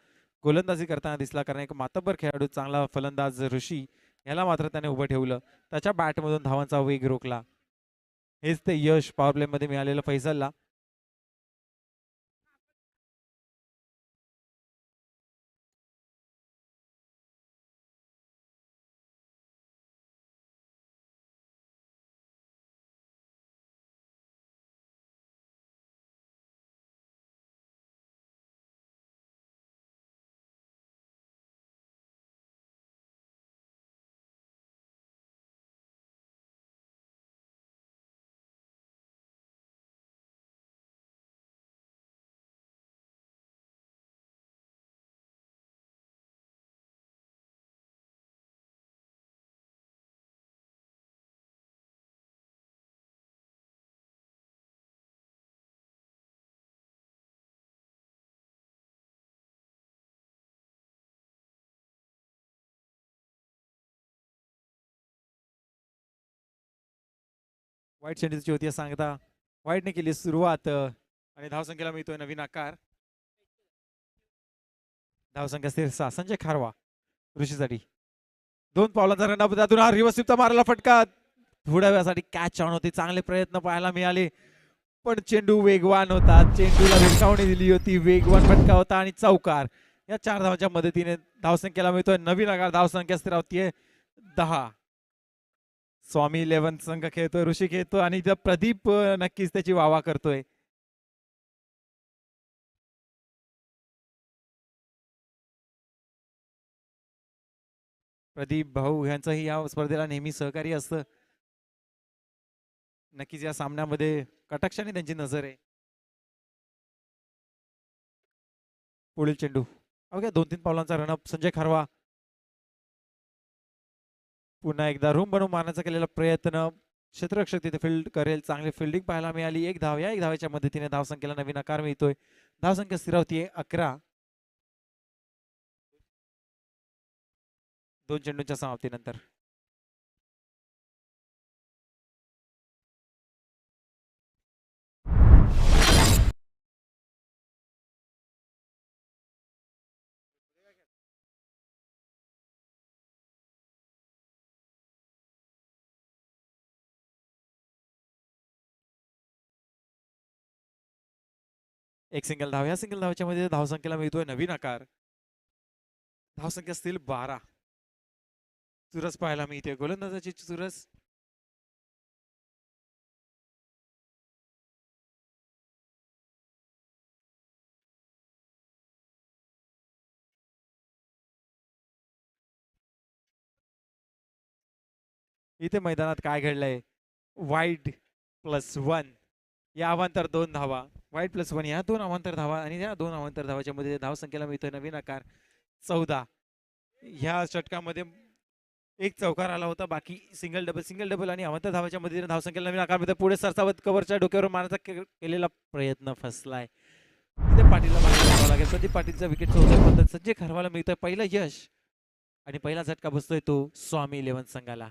गोलंदाजी करताना दिसला कारण एक मातब्बर खेळाडू चांगला फलंदाज ऋषी याला मात्र त्याने उभं ठेवलं. त्याच्या बॅटमधून धावांचा वेग रोखला. हेच ते यश पॉवर प्ले मध्ये मिळालेलं फैजलला. वाईट चेंडूची होती सांगता. वाईटने केली सुरुवात आणि धावसंख्येला मिळतोय नवीन आकार. धावसंख्या स्थिर 6. संजय खारवा ऋषीसाठी 2 पावलांचा रन त्यातून हा रिव्हर्स मारला फटका. थोड्या वेळासाठी कॅच ऑन होती. चांगले प्रयत्न पाहायला मिळाले पण चेंडू वेगवान होता. चेंडूला भिरकावणी दिली होती. वेगवान फटका होता आणि चौकार. या 4 धावांच्या मदतीने धावसंख्येला मिळतोय नवीन आकार. धावसंख्या स्थिर होतीये 10. स्वामी 11 संघ खेळतोय. ऋषी खेळतोय आणि प्रदीप नक्कीच त्याची वावा करतोय. प्रदीप भाऊ यांचंही या स्पर्धेला नेहमी सहकारी असतं. नक्कीच या सामन्यामध्ये कटाक्षाने त्यांची नजर आहे. पुढील चेंडू अवघ्या 2-3 पावलांचा रनअप. संजय खारवा पुन्हा एकदा रूम बनवून मारण्याचा केलेला प्रयत्न. क्षेत्ररक्षक तिथे फील्ड करेल. चांगली फिल्डिंग पाहायला मिळाली. एक धाव. या एक धावेच्या मदतीने धावसंख्येला नवीन आकार मिळतोय. धावसंख्या स्थिर होतीये 11. 2 चेंडूंच्या समाप्तीनंतर. एक सिंगल धाव. या सिंगल धावच्या मध्ये धावसंख्येला मिळतोय नवीन आकार. धावसंख्या असतील 12. चुरस पाहायला मिळते. गोलंदाजाची चुरस. इथे मैदानात काय घडलंय. वाईड +1 या अवांतर 2 धावा. वाईड +1 या 2 अवांतर धावा आणि या 2 अवांतर धावाच्या मध्ये धावसंख्येला मिळतोय नवीन आकार 14. ह्या षटकामध्ये एक चौकार आला होता. बाकी सिंगल डबल आणि अवांतर धावाच्या मध्ये धावसंख्येला नवीन आकार मिळतोय. पुढे सरसावत कव्हरच्या डोक्यावर मारण्याचा केलेला प्रयत्न फसलाय. इथे पाटीलला लागेल. प्रदीप पाटीलचा विकेट सोडतोय. संजय खारवाला मिळतोय पहिलं यश आणि पहिला झटका बसतोय तो स्वामी 11 संघाला.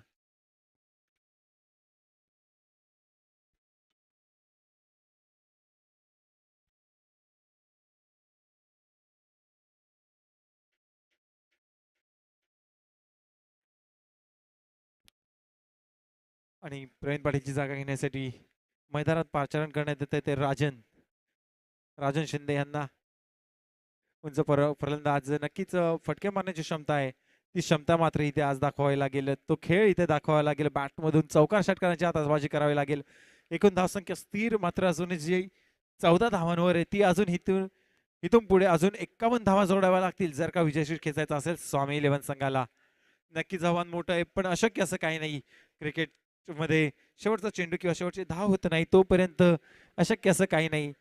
आणि प्रवीण पाटीलची जागा घेण्यासाठी मैदानात पाचारण करण्यात येते ते राजन शिंदे यांना. उंच फलंदाज नक्कीच फटके मारण्याची क्षमता आहे. ती क्षमता मात्र इथे आज दाखवावी लागेल. तो खेळ इथे दाखवावा लागेल. बॅटमधून चौकार षटकारांची आतषबाजी करावी लागेल. एकूण धावसंख्या स्थिर मात्र अजून जी 14 धावांवर आहे ती अजून इथून इथून पुढे अजून 51 धावा जोडाव्या लागतील जर का विजयश्री खेचायचा असेल स्वामी इलेव्हन संघाला. नक्कीच आव्हान मोठं आहे पण अशक्य असं काही नाही. क्रिकेट मध्ये शेवटचा चेंडू किंवा शेवटची धाव होत नाही तोपर्यंत अशक्य असं काही नाही.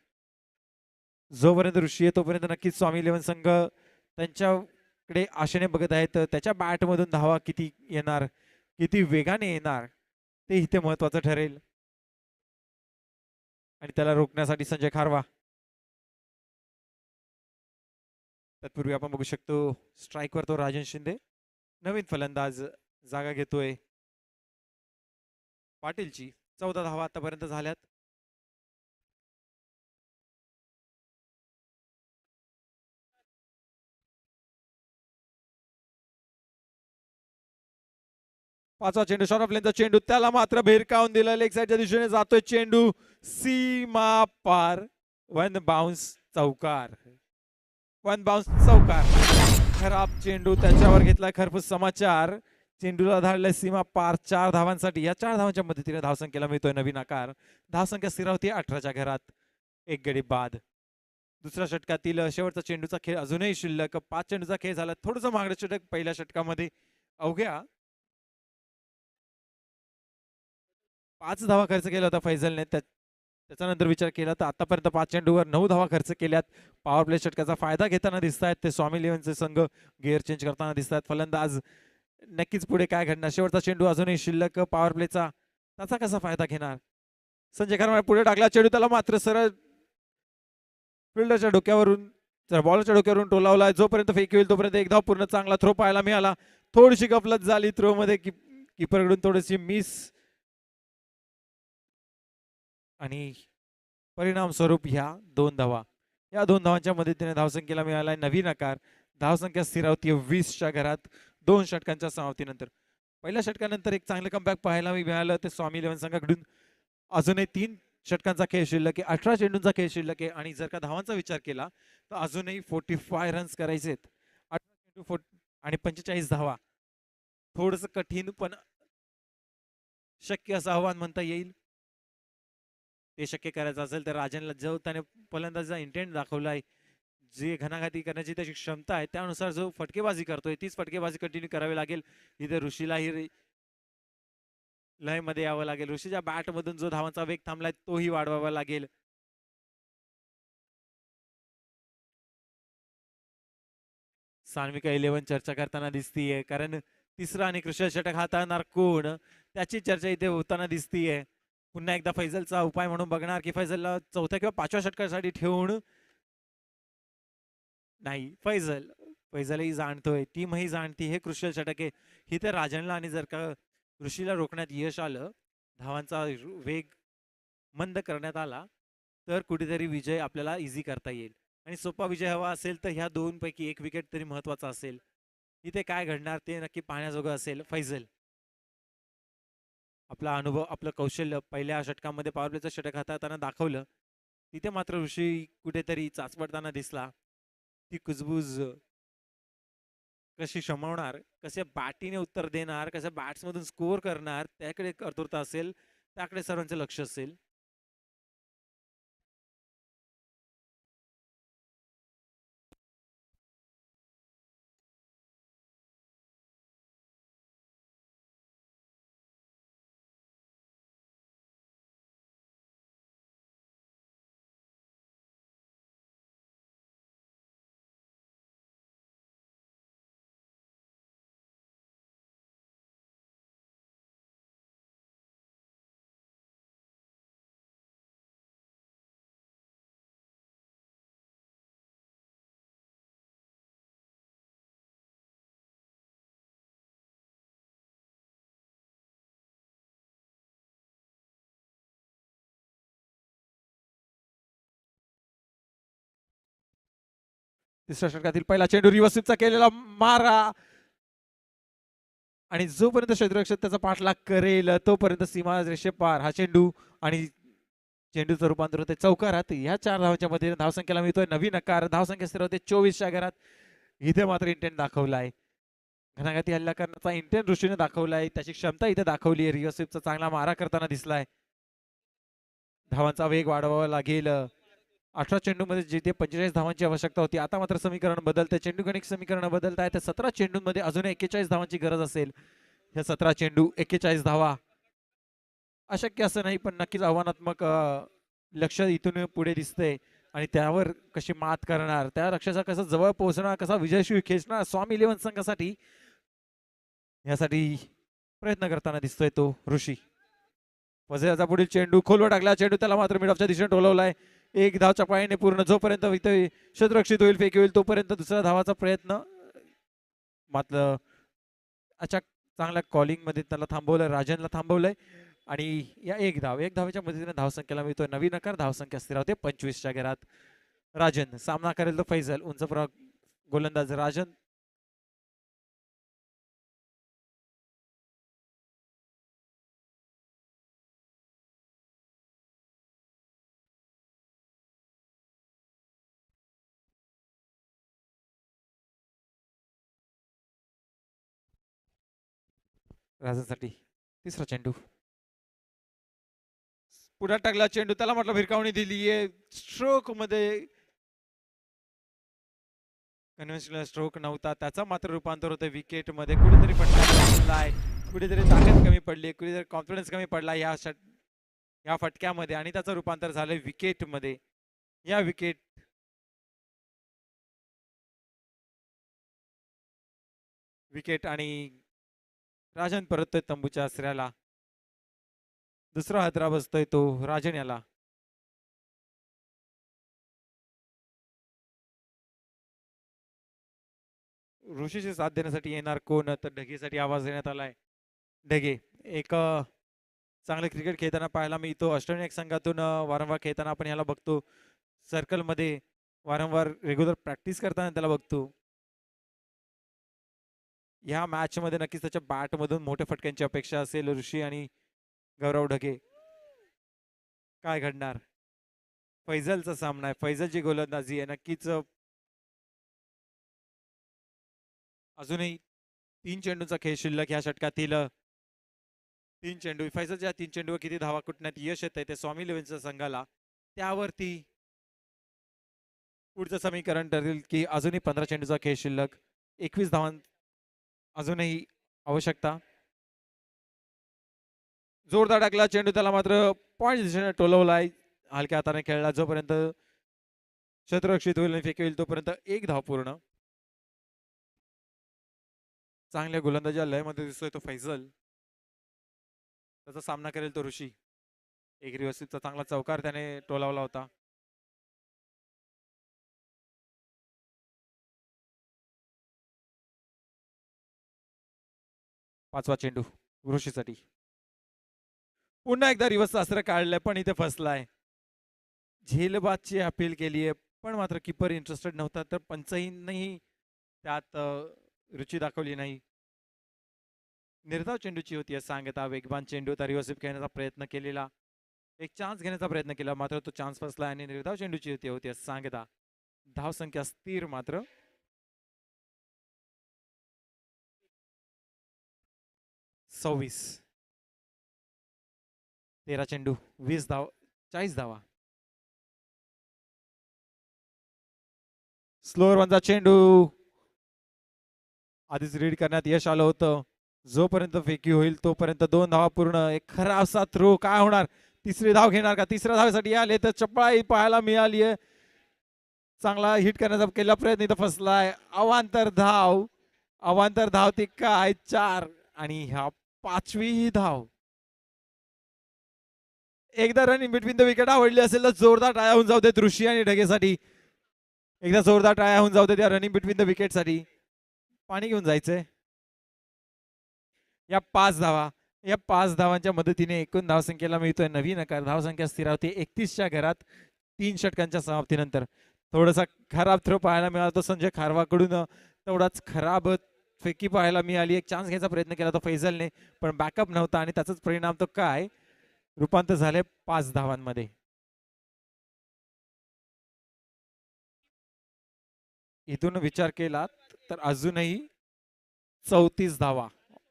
जोपर्यंत ऋषी आहे तोपर्यंत नक्कीच स्वामी इलेव्हन संघ त्यांच्याकडे आशेने बघत आहेत. त्याच्या बॅटमधून धावा किती येणार, किती वेगाने येणार ते इथे महत्वाचं ठरेल. आणि त्याला रोखण्यासाठी संजय खारवा. तत्पूर्वी आपण बघू शकतो स्ट्राईकवर तो राजन शिंदे नवीन फलंदाज जागा घेतोय. पाटीलची 14 धावा आतापर्यंत झाल्यात. पाचवा चेंडू शॉर्ट ऑफ लेनचा चेंडू त्याला मात्र भेरकावून दिला. लेग साईडच्या दिशेने जातोय चेंडू सीमा पार. वन बाउन्स चौकार. वन बाउन्स चौकार. खराब चेंडू त्याच्यावर घेतला खरपूस समाचार. चेंडूला धाडलाय सीमा पार 4 धावांसाठी. या 4 धावांच्या मदतीने धावसंख्येला मिळतोय नवीन आकार. धावसंख्या स्थिरावती 18च्या घरात. एक गडी बाद. दुसऱ्या षटकातील शेवटचा चेंडूचा खेळ अजूनही शिल्लक. 5 चेंडूचा खेळ झाला. थोडस मागणं षटक पहिल्या षटकामध्ये अवघ्या 5 धावा खर्च केला होता फैजलने. त्याच्यानंतर विचार केला तर आतापर्यंत 5 चेंडूवर 9 धावा खर्च केल्यात. पॉवर प्ले षटकाचा फायदा घेताना दिसत आहेत ते स्वामी इलेव्हनचे संघ. गिअर चेंज करताना दिसत आहेत फलंदाज. नक्कीच पुढे काय घडणार. शेवटचा चेंडू अजूनही शिल्लक पॉवर प्लेचा. त्याचा कसा फायदा घेणार. संजय खरमाळे पुढे टाकला चेंडू त्याला मात्र सरळ फिल्डरच्या डोक्यावरून बॉलरच्या डोक्यावरून टोलावला. जोपर्यंत फेक होईल तोपर्यंत एक धाव पूर्ण चांगला थ्रो पाहायला मिळाला. थोडीशी गफलत झाली थ्रो मध्ये कीपरकडून थोडीशी मिस आणि परिणाम स्वरूप ह्या 2 धावा. या 2 धावांच्या मदतीने धावसंख्येला मिळालाय नवीन आकार. धावसंख्या स्थिरावती 20च्या घरात 2 षटकांच्या समाप्तीनंतर. पहिल्या षटकानंतर एक चांगलं कमबॅक पाहायला मिळालं ते स्वामी इलेव्हन संघाकडून. अजूनही 3 षटकांचा खेळ शिल्लक आहे. 18 चेंडूंचा खेळ शिल्लक आहे आणि जर का धावांचा विचार केला तर अजूनही 45 रन्स करायचे आहेत. 18 चेंडू आणि 45 धावा. थोडस कठीण पण शक्य असं आव्हान म्हणता येईल. ते शक्य करायचं असेल तर राजनला जो त्याने फलंदाजीचा इंटेंट दाखवलाय, जे घणाघाती करण्याची त्याची क्षमता आहे त्यानुसार जो फटकेबाजी करतोय तीच फटकेबाजी कंटिन्यू करावी लागेल. इथे ऋषीलाही लय मध्ये यावं लागेल. ऋषीच्या बॅट मधून जो धावांचा वेग थांबलाय तोही वाढवावा लागेल. सान्विका 11 चर्चा करताना दिसतीये कारण तिसरा आणि कृषी षटक हाताळणार कोण त्याची चर्चा इथे होताना दिसतीये. पुन्हा एकदा फैजलचा उपाय म्हणून बघणार की फैजलला 4थ्या किंवा 5व्या षटकासाठी ठेवून. नाही फैजलही जाणतोय टीमही जाणती हे क्रुशियल षटक आहे. ही तर राजनला आणि जर का ऋषीला रोखण्यात यश आलं, धावांचा वेग मंद करण्यात आला तर कुठेतरी विजय आपल्याला इझी करता येईल. आणि सोपा विजय हवा असेल तर ह्या 2 पैकी 1 विकेट तरी महत्वाचा असेल. इथे काय घडणार ते नक्की पाहण्याजोगं असेल. फैजल आपला अनुभव आपलं कौशल्य पहिल्या षटकामध्ये पॉवर प्लेचं षटक हाताळताना दाखवलं. तिथे मात्र ऋषी कुठेतरी चाचपडताना दिसला. ती कुजबूज कशी शमवणार, कसे बॅटीने उत्तर देणार, कसे बॅट्स मधून स्कोअर करणार त्याकडे आतुरता असेल. त्याकडे सर्वांचे लक्ष असेल. तिसऱ्या षटकातील पहिला चेंडू रिवर्स स्वीपचा केलेला मारा आणि जोपर्यंत क्षेत्ररक्षक त्याचा पाठलाग करेल तोपर्यंत सीमा रेषे पार हा चेंडू आणि चेंडूचं रूपांतर होते चौकारात. या 4 धावांच्या मध्ये धावसंख्येला मिळतोय नवीन आकार. धावसंख्या स्थिर होते 24च्या घरात. इथे मात्र इंटेंट दाखवलाय, घणाघाती हल्ला करण्याचा इंटेंट दृष्टीने दाखवलाय, त्याची क्षमता इथे दाखवली आहे. रिओ स्विफ्टचा चांगला मारा करताना दिसलाय. धावांचा वेग वाढवावा लागेल. 18 चेंडूमध्ये जिथे 45 धावांची आवश्यकता होती आता मात्र समीकरण बदलते. चेंडू गणित समीकरण बदलत आहे. 17 चेंडूंमध्ये अजून 41 धावांची गरज असेल. ह्या 17 चेंडू 41 धावा अशक्य असं नाही, पण नक्कीच आव्हानात्मक लक्ष इथून पुढे दिसतंय. आणि त्यावर कशी मात करणार, त्या लक्ष्याचा कसं जवळ पोहोचणार, कसा विजयशिवी खेचणार स्वामी इलेव्हन संघासाठी, यासाठी प्रयत्न करताना दिसतोय तो ऋषी. वझेराचा पुढील चेंडू खोलवर टाकला. चेंडू त्याला मात्र मिडऑफच्या दिशेने टोलवलाय. एक धावच्या पायाने पूर्ण. जोपर्यंत इथे क्षेत्ररक्षित होईल, फेकी होईल, तोपर्यंत दुसऱ्या धावाचा प्रयत्न. मात्र अच्छा चांगल्या कॉलिंग मध्ये त्याला थांबवलंय, राजनला थांबवलंय. आणि या एक धावेच्या मदतीने धावसंख्येला मिळतोय नवीन आकार. धावसंख्या स्थिर होते 25च्या घरात. राजन सामना करेल तो फैजल. उंच गोलंदाज राजन. राजनसाठी तिसरा चेंडू. पुढे टाकला चेंडू, त्याला म्हटलं भिरकावणी दिलीये. स्ट्रोक मध्ये कन्व्हेन्शनल स्ट्रोक नव्हता, त्याचा मात्र रूपांतर होतं विकेट मध्ये. कुठेतरी पडलाय, कुठेतरी ताकद कमी पडली, कुठेतरी कॉन्फिडन्स कमी पडला या फटक्यामध्ये आणि त्याचं रूपांतर झालंय विकेट मध्ये. या विकेट आणि राजन परततोय तंबूच्या आसऱ्याला. दुसरा हादरा बसतोय तो राजन याला. ऋषीची साथ देण्यासाठी येणार कोण, तर ढगेसाठी आवाज देण्यात आलाय. ढगे एक चांगले क्रिकेट खेळताना पाहायला मी तो ऑस्ट्रेलियन एक संघातून वारंवार खेळताना आपण याला बघतो. सर्कल मध्ये वारंवार रेग्युलर प्रॅक्टिस करताना त्याला बघतो. या मॅच मध्ये नक्कीच त्याच्या बॅट मधून मोठ्या फटक्यांची अपेक्षा असेल ऋषी आणि गौरव ढगे. काय घडणार, फैजलचा सामना आहे, फैजलची गोलंदाजी आहे. नक्कीच अजूनही 3 चेंडूचा खेळ शिल्लक ह्या षटकातील. 3 चेंडू फैजलच्या 3 चेंडूवर किती धावा कुटण्यात यश येत आहे ते स्वामी इलेव्हनच्या संघाला, त्यावरती पुढचं समीकरण ठरेल की अजूनही 15 चेंडूचा खेळ शिल्लक, 21 धावां अजूनही आवश्यकता. जोरदार टाकला चेंडू, त्याला मात्र पॉइंट दिशेने टोलवलाय. हलक्या हाताने खेळला. जोपर्यंत क्षेत्ररक्षित होईल फेकी होईल तोपर्यंत एक धाव पूर्ण. चांगल्या गोलंदाजी लयमध्ये दिसतोय तो फैजल. त्याचा सामना करेल तो ऋषी. एक व्यवस्थितचा चांगला चौकार त्याने टोलावला होता. पाचवा चेंडू ऋषीसाठी. पुन्हा एकदा रिवर्स अस्त्र काढलंय पण इथे फसलाय. झेलबादची अपील केली आहे पण मात्र किपर इंटरेस्टेड नव्हता, तर पंचहीनही त्यात रुची दाखवली नाही. निर्धाव चेंडूची होती या सांगता. वेगवान चेंडू तर रिवर्स खेळण्याचा प्रयत्न केलेला, एक चान्स घेण्याचा प्रयत्न केला मात्र तो चान्स फसला आणि निर्धाव चेंडूची होती सांगता. धाव संख्या स्थिर मात्र. 26. 13 चेंडू 20 धाव 40 धावा. स्लोअर वनचा चेंडू आधीच रीड करण्यात यश आलं होतं. जोपर्यंत फेकी होईल तोपर्यंत 2 धावा पूर्ण. एक खरा असा थ्रो, काय होणार, तिसरी धाव घेणार का? तिसऱ्या धावेसाठी आले तर चपळाई पाहायला मिळाली आहे. चांगला हिट करण्याचा केला प्रयत्न, इथं फसलाय. अवांतर धाव ती काय 4 आणि ह्या 5वी धाव. एकदा रनिंग बिटवीन द विकेट आवडली असेल तर जोरदार टाळ्या होऊन जाऊ देत ऋषी आणि ढगेसाठी. एकदा जोरदार टाळ्या होऊन जाऊ देत या रनिंग बिटवीन द विकेट साठी. पाणी घेऊन जायचंय. या 5 धावांच्या मदतीने एकूण धावसंख्येला मिळतोय नवीन आकार. धावसंख्या स्थिर होती 31च्या घरात 3 षटकांच्या समाप्तीनंतर. थोडासा खराब थ्रो पाहायला मिळाला तो संजय खारवाकडून. तेवढाच खराब फेकी पाहायला मिळाली. एक चान्स घ्यायचा प्रयत्न केला होता फैजलने, पण बॅकअप नव्हता आणि त्याचाच परिणाम तो काय रूपांतर झाले 5 धावांमध्ये. इथून विचार केला तर अजूनही 34 धावा,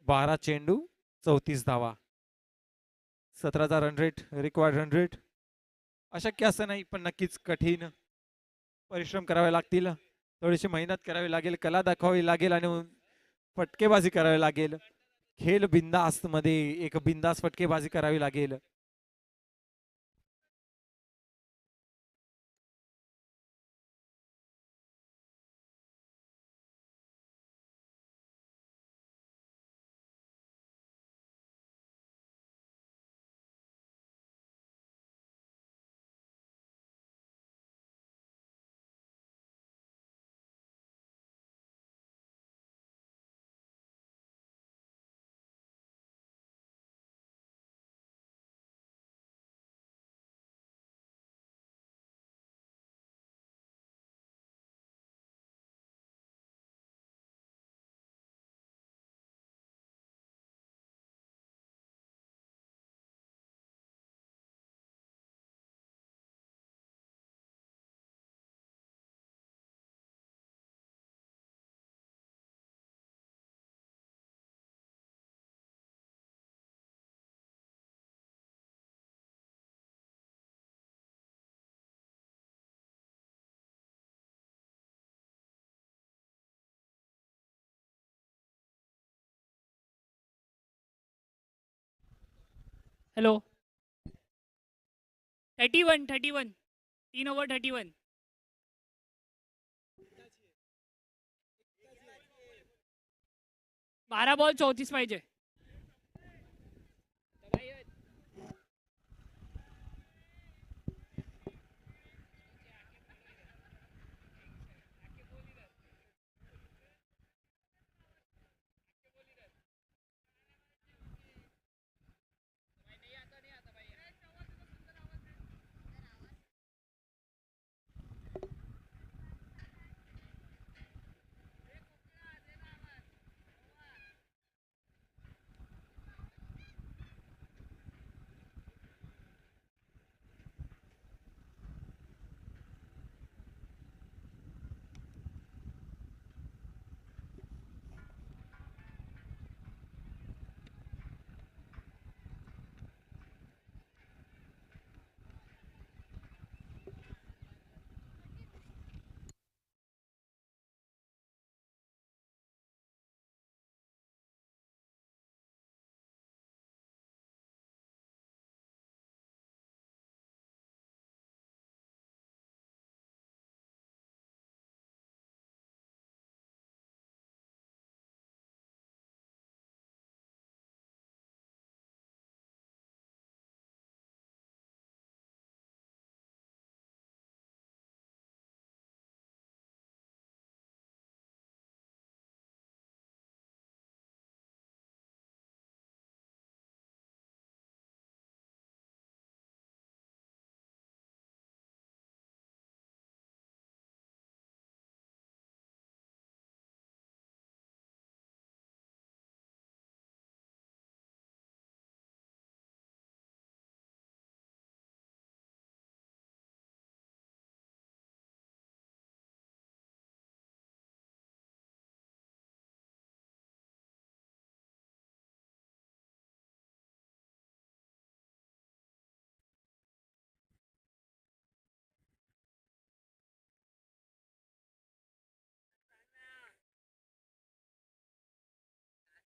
12 चेंडू 34 धावा, 17चा run rate, required run rate. अशक्य असं नाही, पण नक्कीच कठीण परिश्रम करावे लागतील, थोडीशी मेहनत करावी लागेल, कला दाखवावी लागेल आणि फटकेबाजी करावी लागेल. खेळ बिंदास्त मध्ये एक बिंदास फटकेबाजी करावी लागेल. हॅलो 31 3/31. 12 बॉल 34 पाहिजे.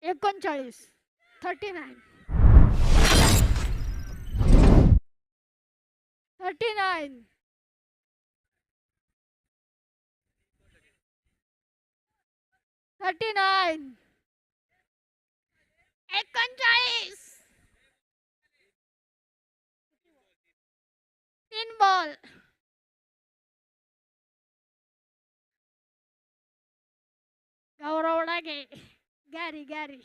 एकोणचाळीस 39 39 39 एकोणचाळीस 3 बॉल गौरव डागे गॅरी गॅरी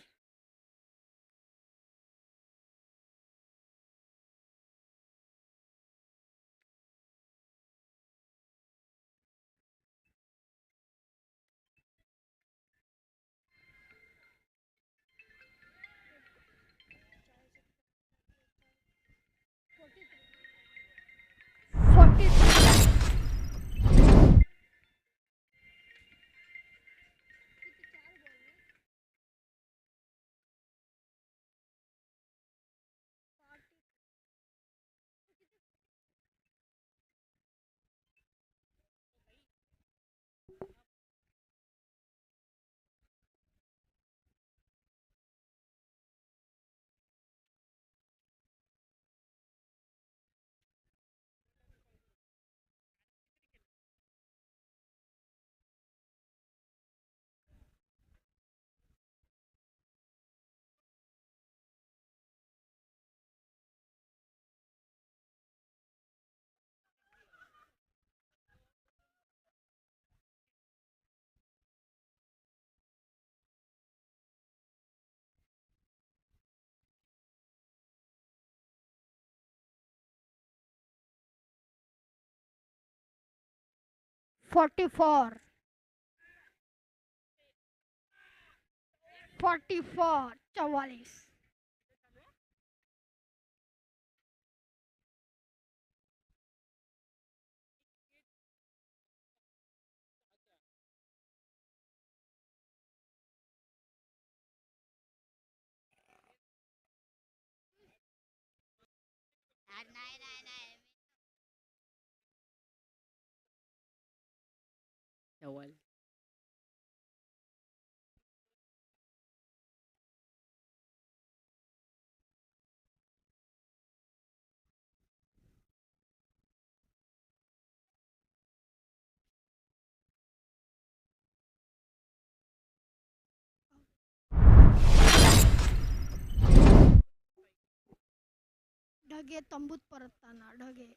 44. 44. 44. धवल. ढगे तंबूत परतताना ढगे.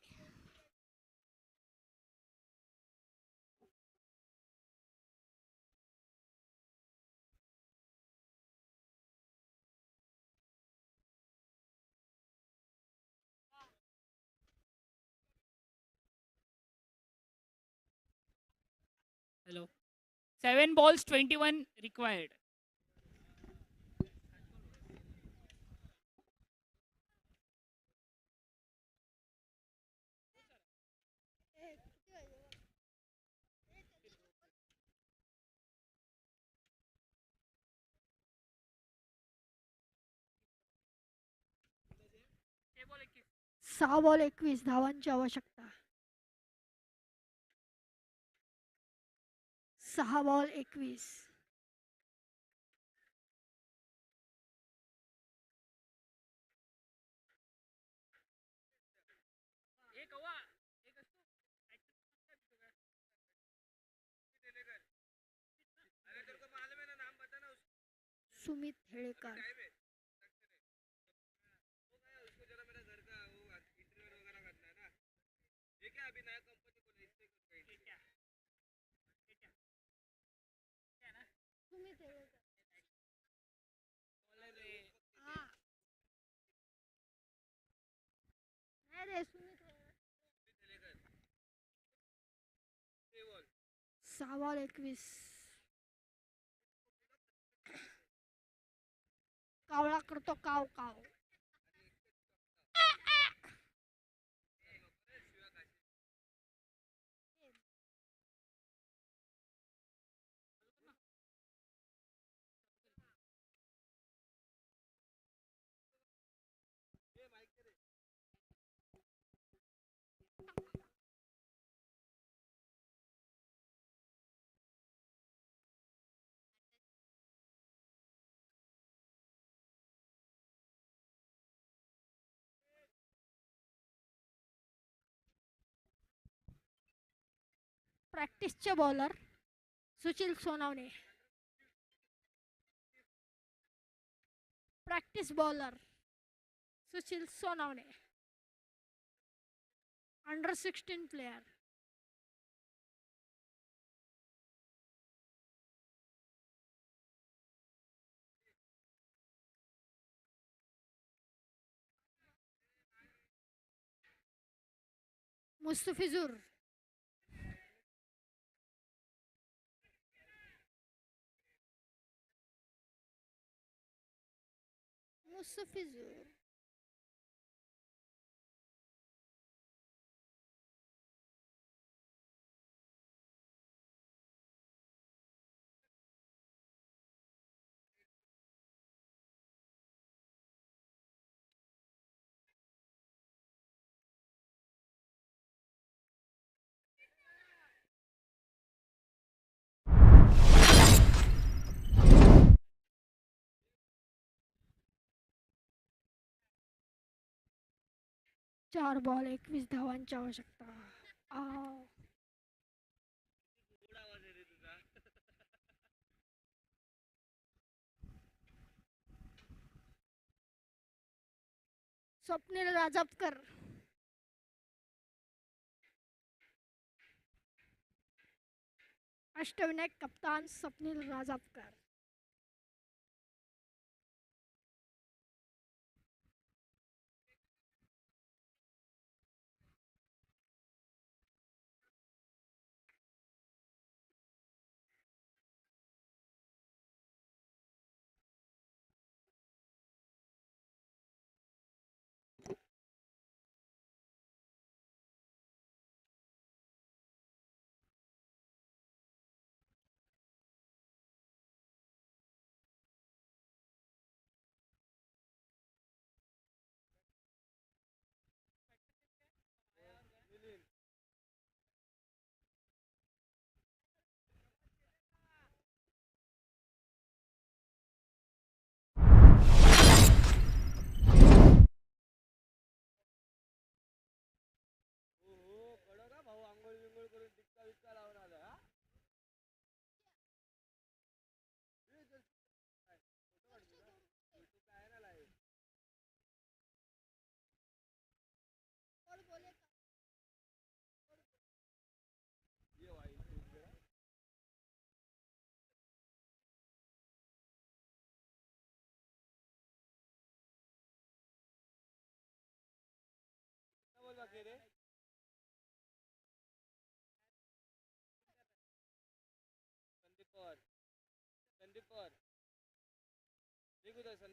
Hello. 7 balls, 21 required. सहा बॉल 21 धावांची आवश्यकता. 6 बॉल 21. सुमित हेळेकर. सुमित हेळेकर. हा. नाही रे सुमित हेळेकर. 6 बॉल 21. कावळा करतो काव काव. प्रॅक्टिसचे bowler Sushil Sonawane. Practice bowler Sushil Sonawane. Under 16 player. Mustafizur. Mustafizur. चार बॉल 21 धावांची आवश्यकता. आव. स्वप्नील राजापकर. अष्टविनायक कप्तान स्वप्नील राजापकर.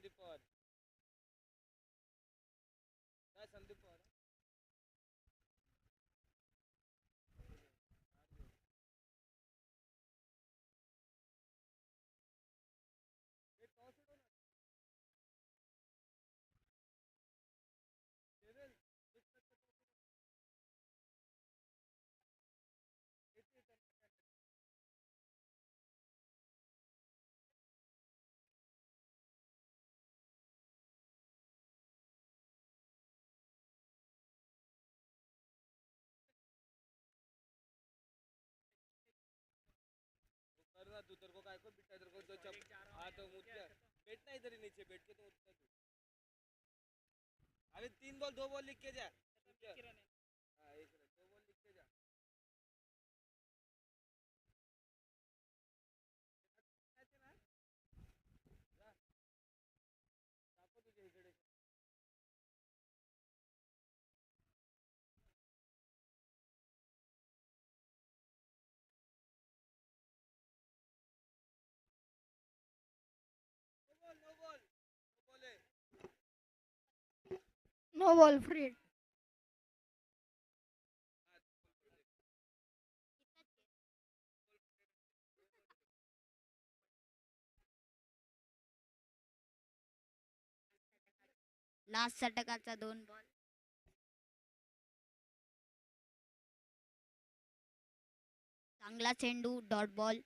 संदीप पवार काय संदीप पवार कर ना तू तेरे को काय को बिठा तेरे को तो चप हाँ तो मुझे बैठना इधर ही नीचे बैठ के तो उठना तू अरे 3 बॉल 2 बॉल लिख के जा हाँ 1 रन 2 बॉल लिख के जा जा दाखव तुझ्या इकडे नो बॉल है no ball free hit. Last षटकाचा 2 बॉल. चांगला चेंडू डॉट बॉल.